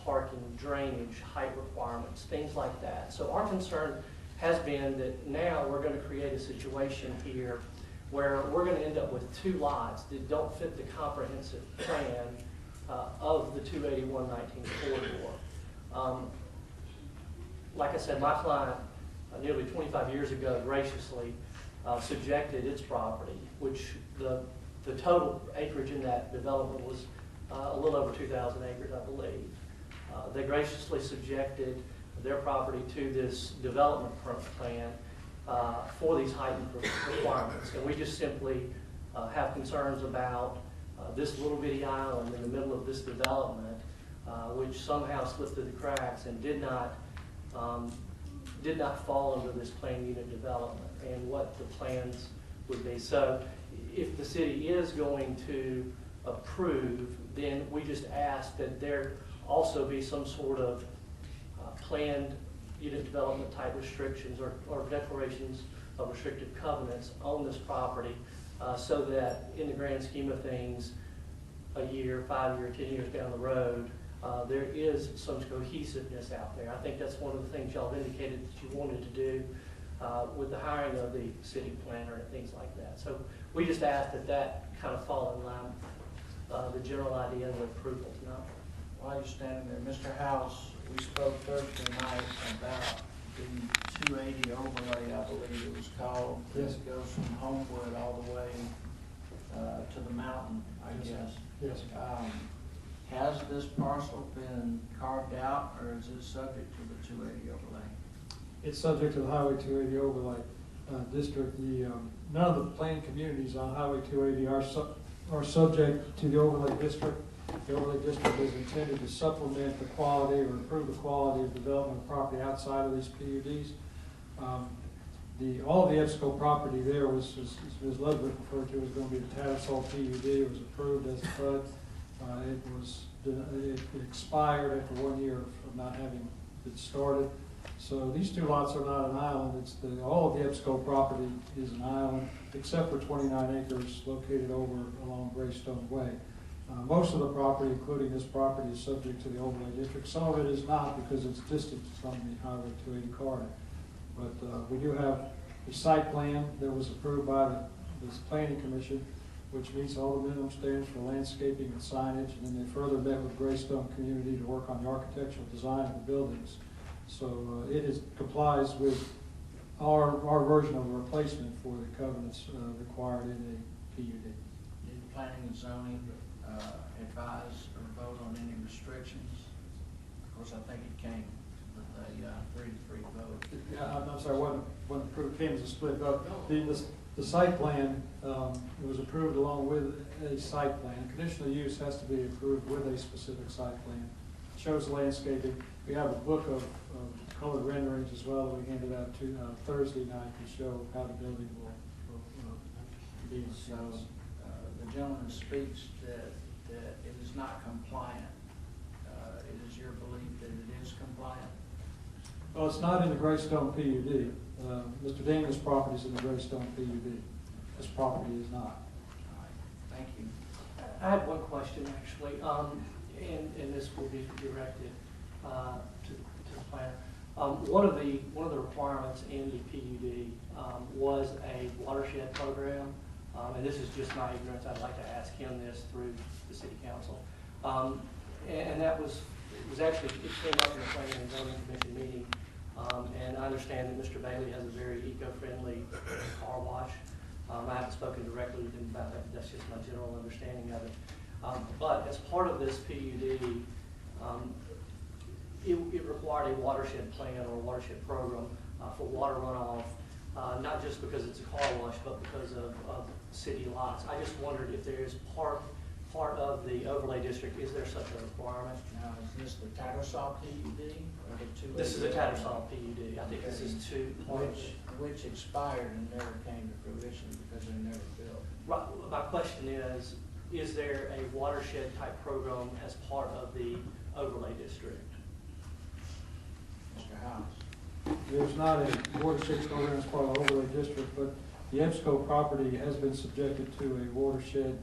parking, drainage, height requirements, things like that. So our concern has been that now we're going to create a situation here where we're going to end up with two lots that don't fit the comprehensive plan of the 280-119 corridor. Like I said, my client nearly 25 years ago graciously subjected its property, which the total acreage in that development was a little over 2,000 acres, I believe. They graciously subjected their property to this development plan for these heightened requirements. And we just simply have concerns about this little bitty island in the middle of this development, which somehow slipped through the cracks and did not fall under this planned unit development and what the plans would be. So if the city is going to approve, then we just ask that there also be some sort of planned unit development type restrictions or declarations of restrictive covenants on this property so that in the grand scheme of things, a year, 5 year, 10 years down the road, there is some cohesiveness out there. I think that's one of the things y'all indicated that you wanted to do with the hiring of the city planner and things like that. So we just ask that that kind of fall in line with the general idea of the approval tonight. While you're standing there, Mr. House, we spoke Thursday night about the 280 overlay, I believe it was called. Yes. It goes from Homewood all the way to the mountain, I guess. Yes. Has this parcel been carved out, or is it subject to the 280 overlay? It's subject to the Highway 280 overlay district. None of the planned communities on Highway 280 are subject to the overlay district. The overlay district is intended to supplement the quality or improve the quality of development of property outside of these PUDs. All of the EBSCO property there was, as Ms. Ludwig referred to, was going to be the Tattersall PUD. It was approved as a PUD. It expired after 1 year of not having it started. So these two lots are not an island. All of the EBSCO property is an island, except for 29 acres located over along Greystone Way. Most of the property, including this property, is subject to the overlay district. Some of it is not because it's distant from the Highway 280 corridor. But we do have a site plan that was approved by the Planning Commission, which meets all the minimum standards for landscaping and signage, and then they further met with Greystone Community to work on the architectural design of the buildings. So it complies with our version of a replacement for the covenants required in a PUD. Did the Planning and Zoning advise or vote on any restrictions? Of course, I think it came with a 3-3 vote. Yeah, I'm sorry, when approved, came as a split vote. The site plan was approved along with a site plan. Conditional use has to be approved with a specific site plan. It shows landscaping. We have a book of colored renderings as well that we handed out to Thursday night to show how the building will be. So the gentleman speaks that it is not compliant. It is your belief that it is compliant? Well, it's not in the Greystone PUD. Mr. Daniel's property is in the Greystone PUD. This property is not. All right. Thank you. I had one question actually, and this will be directed to the planner. One of the requirements in the PUD was a watershed program and this is just my ignorance, I'd like to ask him this through the city council. And that was, it came up in the Planning and Zoning Commission meeting, and I understand that Mr. Bailey has a very eco-friendly car wash. I haven't spoken directly with him about that, that's just my general understanding of it. But as part of this PUD, it required a watershed plan or a watershed program for water runoff, not just because it's a car wash, but because of city lots. I just wondered if there is part of the overlay district, is there such a requirement? Now, is this the Tattersall PUD or the two? This is a Tattersall PUD. I think this is two parts. Which expired and never came to fruition because they never built. Right. My question is there a watershed type program as part of the overlay district? Mr. House. There's not a watershed program as part of the overlay district, but the EBSCO property has been subjected to a watershed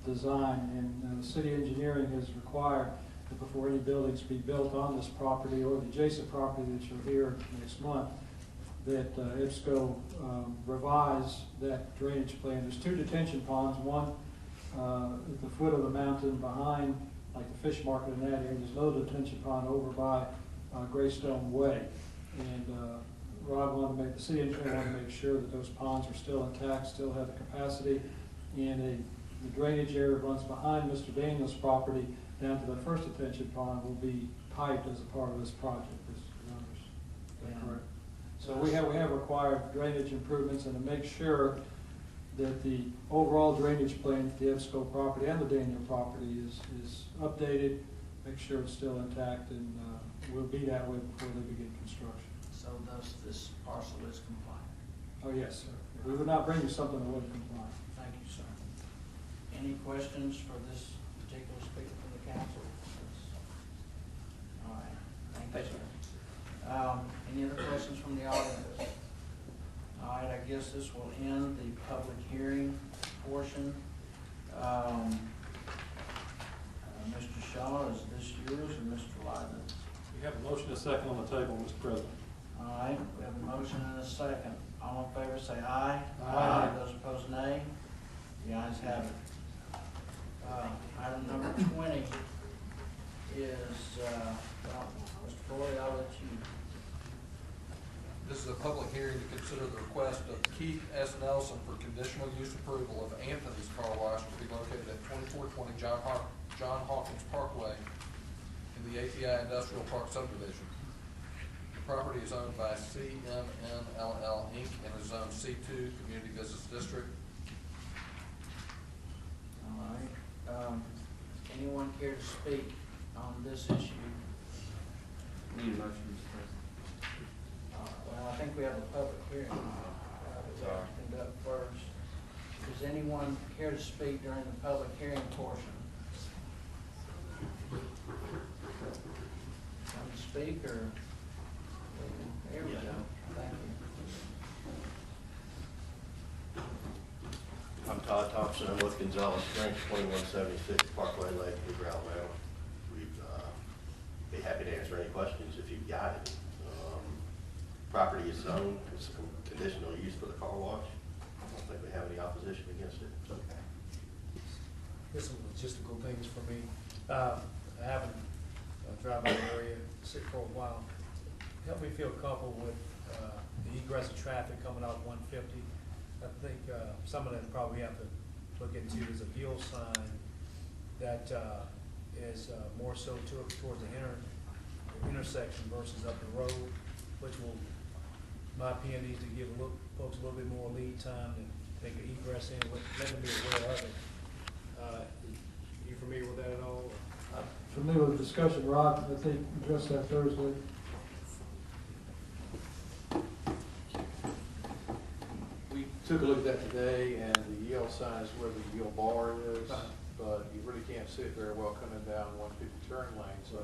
design, and city engineering is required that before any buildings be built on this property or the adjacent property that you'll hear next month, that EBSCO revise that drainage plan. There's two detention ponds, one at the foot of the mountain behind, like the fish market in that area. There's another detention pond over by Greystone Way. And Rod wanted to make, the city engineer wanted to make sure that those ponds are still intact, still have the capacity. And the drainage area runs behind Mr. Daniels' property down to the first detention pond will be piped as a part of this project. Is that correct? So we have required drainage improvements, and to make sure that the overall drainage plan for the EBSCO property and the Daniel property is updated, make sure it's still intact, and will be that way before they begin construction. So thus this parcel is compliant. Oh, yes, sir. We would not bring you something that wasn't compliant. Thank you, sir. Any questions for this particular speaker from the council? All right, thank you, sir. Any other questions from the audience? All right, I guess this will end the public hearing portion. Mr. Shaw, is this yours or Mr. Lyman? We have a motion and a second on the table, Mr. President. All right, we have a motion and a second. All in favor say aye. Aye. Those opposed nay. The ayes have it. Item number 20 is, well, Mr. Floyd, I'll let you. This is a public hearing to consider the request of Keith S. Nelson for conditional use approval of Anthony's Car Wash to be located at 2420 John Hawkins Parkway in the ATI Industrial Park subdivision. The property is owned by CMNLL Inc. and is zoned C2 Community Business District. All right. Anyone care to speak on this issue? Need a motion, Mr. President. Well, I think we have a public hearing that we have to conduct first. Does anyone care to speak during the public hearing portion? Want to speak or? There we go. Thank you. I'm Todd Thompson. I'm with Gonzalez Springs, 2176 Parkway Lake, Hoover, Alabama. We'd be happy to answer any questions if you've got it. Property is zoned. It's a conditional use for the car wash. I don't think we have any opposition against it. Okay. Here's some logistical things for me. I haven't driven by the area, sit for a while. Help me feel comfortable with the egress of traffic coming out 150. I think some of that probably have to look into is a yield sign that is more so towards the intersection versus up the road, which will, in my opinion, needs to give folks a little bit more lead time and make an egress in, let them be aware of it. You familiar with that at all? Familiar with the discussion, Rod, I think addressed that Thursday. We took a look at that today, and the yield sign is where the yield bar is, but you really can't see it very well coming down 150 turn lane, so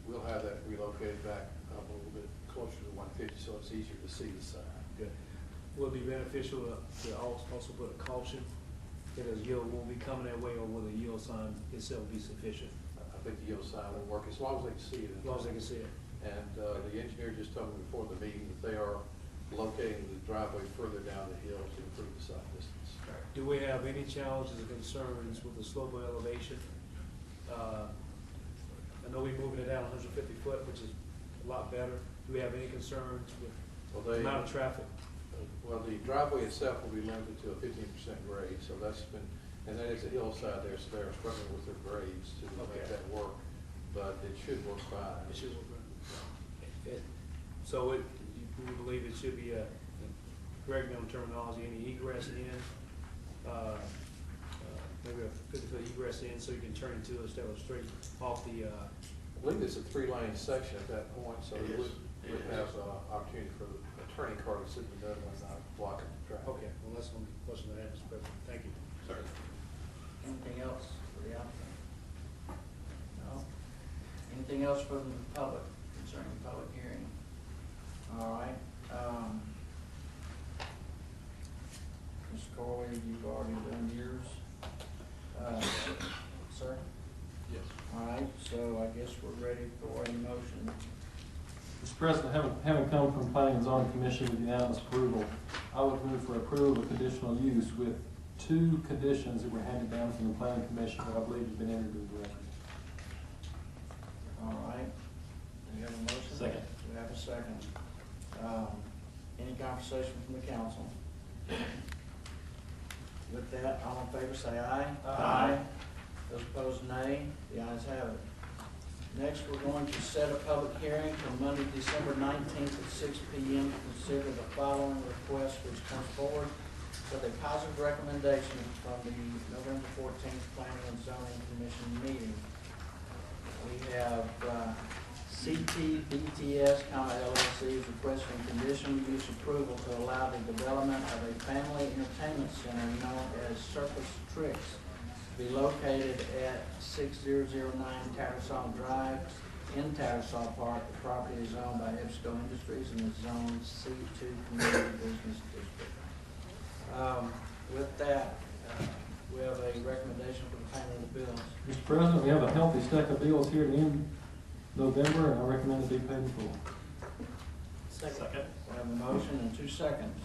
we'll have that relocated back up a little bit closer to 150, so it's easier to see the sign. Good. Will it be beneficial to also put a caution that a yield won't be coming that way, or will the yield sign itself be sufficient? I think the yield sign will work as long as they can see it. As long as they can see it. And the engineer just told me before the meeting that they are locating the driveway further down the hill to improve the sight distance. Do we have any challenges or concerns with the slope of elevation? I know we're moving it down 150 foot, which is a lot better. Do we have any concerns with the amount of traffic? Well, the driveway itself will be limited to a 15% grade, so that's been, and then it's a hillside there, so they're struggling with their grades to make that work, but it should work fine. It should work fine. So you believe it should be correct me on terminology, any egress in, maybe a 50-foot egress in, so you can turn into a step straight off the. I believe it's a 3-lane section at that point, so it would have opportunity for a turning car to sit in the middle and not blocking the traffic. Okay, well, that's one question I have, Mr. President. Thank you. Sir. Anything else for the applicant? No? Anything else from the public concerning the public hearing? All right. Ms. Corley, you've already done yours. Sir? Yes. All right, so I guess we're ready for a motion. Mr. President, having come from Planning and Zoning Commission with unanimous approval, I would move for approval of conditional use with 2 conditions that were handed down from the Planning Commission that I believe have been entered into the record. All right. Do you have a motion? Second. Do you have a second? Any conversation from the council? With that, all in favor say aye. Aye. Those opposed, nay. The ayes have it. Next, we're going to set a public hearing for Monday, December 19th at 6 p.m. to consider the following request, which comes forward with a positive recommendation from the November 14th Planning and Zoning Commission meeting. We have CTBTS, LLC is requesting conditional use approval to allow the development of a family entertainment center known as Circus Tricks to be located at 6009 Tattersall Drive in Tattersall Park. The property is owned by EBSCO Industries and is zoned C2 Community Business District. With that, we have a recommendation for the payment of the bills. Mr. President, we have a healthy stack of bills here to end November, and I recommend it be paid in full. Second. We have a motion and 2 seconds.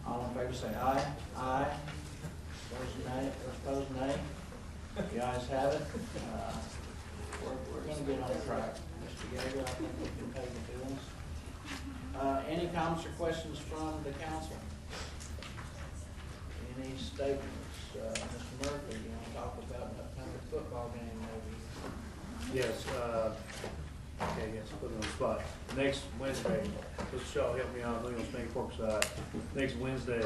All in favor say aye. Aye. Those nay, those opposed nay. The ayes have it. We're going to get on track. Mr. Gager, I think we can pay the bills. Any comments or questions from the council? Any statements? Mr. Murphy, you want to talk about an upcoming football game maybe? Yes, okay, yes, put it on the spot. Next Wednesday, Mr. Shaw, help me out, I'm going to Spain Parkside. Next Wednesday,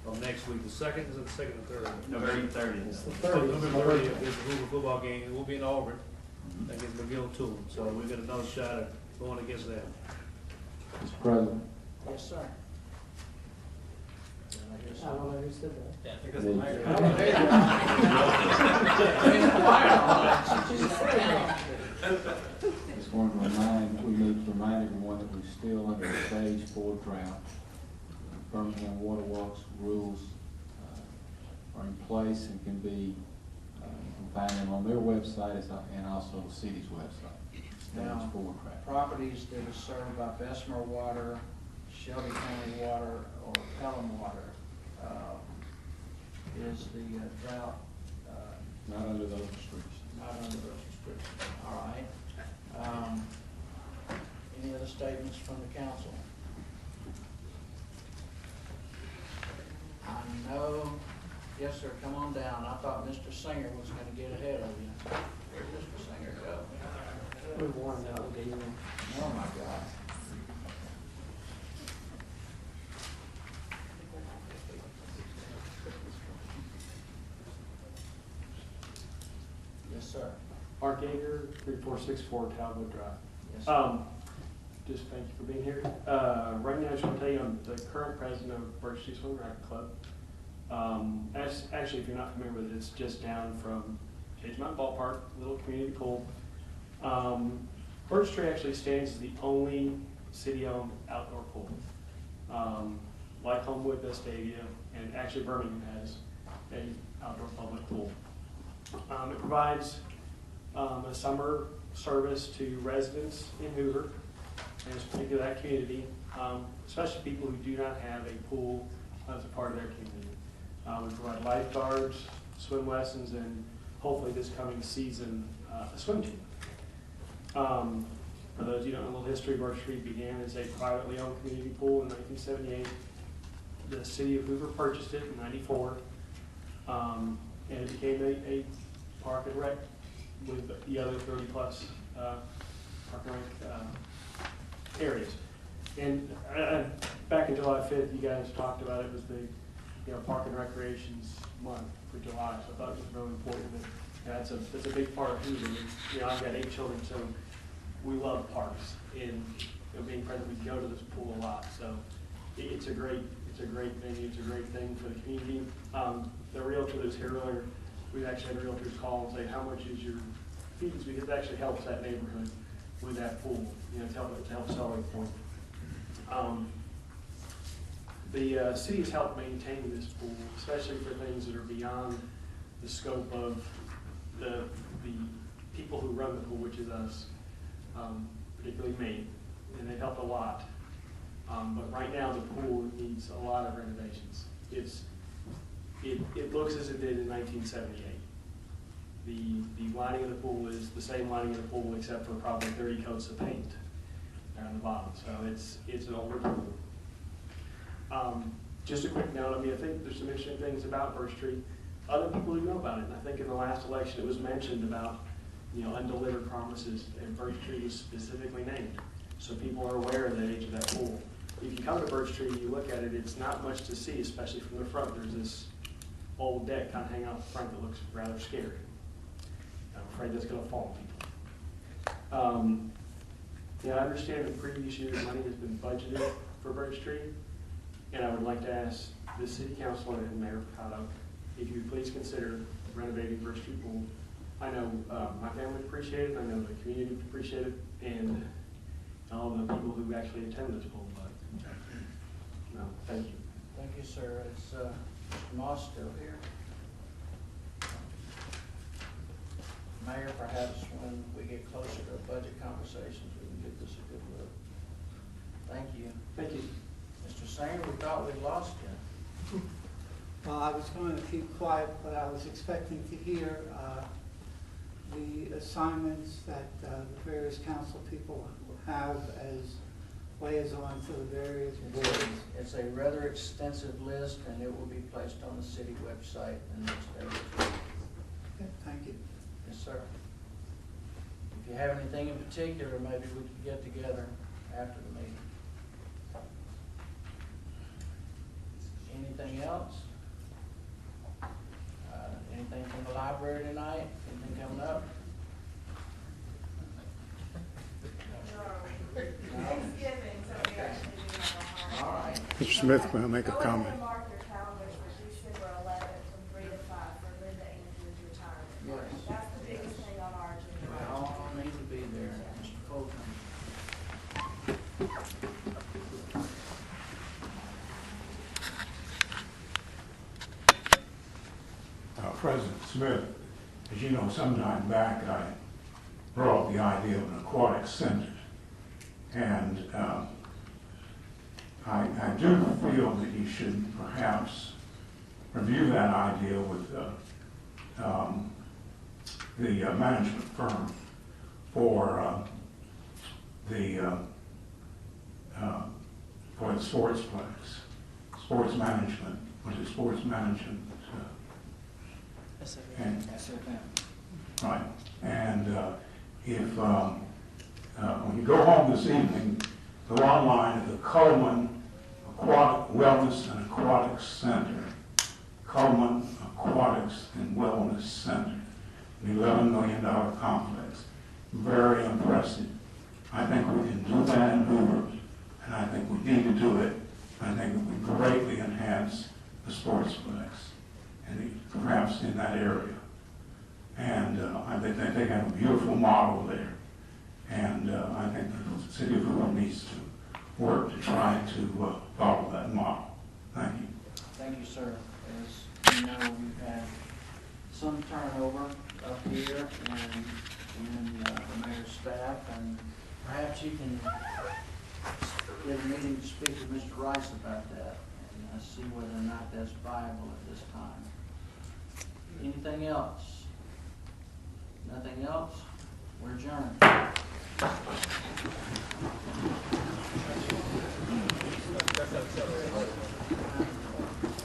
of next week, the second, is it the second or third? November 30th. It's the 30th. November 30th is the Hoover football game, it will be in Auburn, against McGill Tool, so we've got another shot at going against them. Mr. President. Yes, sir. I don't know who said that. Yeah, I think that's the mayor. Just want to we need to remind everyone that we're still under a stage 4 drought. Birmingham Water Works rules are in place and can be, you can find them on their website and also the city's website. Now, Stage 4 drought. properties that are served by Bessemer Water, Shelby County Water, or Pelham Water, is the drought Not under those restrictions. not under those restrictions? All right. Any other statements from the council? I know, yes, sir, come on down. I thought Mr. Singer was going to get ahead of you. Where'd Mr. Singer go? We warned out the game. Oh, my God. Yes, sir. Mark Yeager, 3464 Talbot Drive. Yes, sir. Just thank you for being here. Right now, I just want to tell you I'm the current president of Birch Tree Swim Racket Club. Actually, if you're not familiar with it, it's just down from Cage Mountain Ballpark, little community pool. Birch Tree actually stands as the only city-owned outdoor pool. Like Homewood, Vestavia, and actually Birmingham has an outdoor public pool. It provides a summer service to residents in Hoover. and it's particular to that community, especially people who do not have a pool as a part of their community. We provide lifeguards, swim lessons, and hopefully this coming season, a swim team. For those of you who don't know, a little history, Birch Street began as a privately owned community pool in 1978. The city of Hoover purchased it in '94, and it became a park and rec with the other 30+ park and rec areas. And back in July 5th, you guys talked about it was the Park and Recreations Month for July, so I thought it was really important that that's a big part of Hoover. I've got 8 children, so we love parks, and being present, we go to this pool a lot. So it's a great venue. It's a great thing for the community. The realtor that was here earlier, we've actually had realtors call and say, "How much is your fees?" Because it actually helps that neighborhood with that pool. To help sell the point. The city has helped maintain this pool, especially for things that are beyond the scope of the people who run the pool, which is us, particularly me, and they've helped a lot. But right now the pool needs a lot of renovations. It looks as it did in 1978. The lining of the pool is the same lining of the pool except for probably 30 coats of paint on the bottom. So it's an older pool. Just a quick note, I think there's some interesting things about Birch Street. Other people who know about it, and I think in the last election it was mentioned about undelivered promises, and Birch Street was specifically named. So people are aware of the age of that pool. If you come to Birch Street and you look at it, it's not much to see, especially from the front. There's this old deck kind of hanging out the front that looks rather scary. I'm afraid that's going to fall on people. I understand in previous years money has been budgeted for Birch Street, and I would like to ask the City Council and Mayor Picotto if you would please consider renovating Birch Street Pool. I know my family would appreciate it, I know the community would appreciate it, and all the people who actually attend this pool. But no, thank you. Thank you, sir. Is Mr. Moss still here? Mayor, perhaps when we get closer to budget conversations, we can give this a good look. Thank you. Thank you. Mr. Sanger, we thought we'd lost you. Well, I was going to keep quiet, but I was expecting to hear the assignments that the various council people have as liaison to the various boards. It's a rather extensive list, and it will be placed on the city website in the next day or two. Okay, thank you. Yes, sir. If you have anything in particular, maybe we could get together after the meeting. Anything else? Anything from the library tonight? Anything coming up? Thanksgiving, so we actually do have a holiday. All right. Mr. Smith, may I make a Go ahead comment? and mark your calendars for December 11th from 3 to 5 for Linda Andrews' retirement. Yes. That's the biggest thing on our agenda. We all need to be there. Mr. Fulton. President Smith, as you know, some time back I brought up the idea of an aquatic center. And I do feel that you should perhaps review that idea with the management firm for the sports management, which is sports management. And, right. And if when you go home this evening, go online to the Coleman Aquatic Wellness and Aquatics Center. Coleman Aquatics and Wellness Center, an $11 million complex. Very impressive. I think we can do that in Hoover, and I think we need to do it. I think it would greatly enhance the sportsplex, and perhaps in that area. And I think they have a beautiful model there. And I think the city of Hoover needs to work to try to follow that model. Thank you. Thank you, sir. As you know, we've had some turnover up here in the mayor's staff, and perhaps you can get a meeting to speak with Mr. Rice about that and see whether or not that's viable at this time. Anything else? Nothing else? We're adjourned.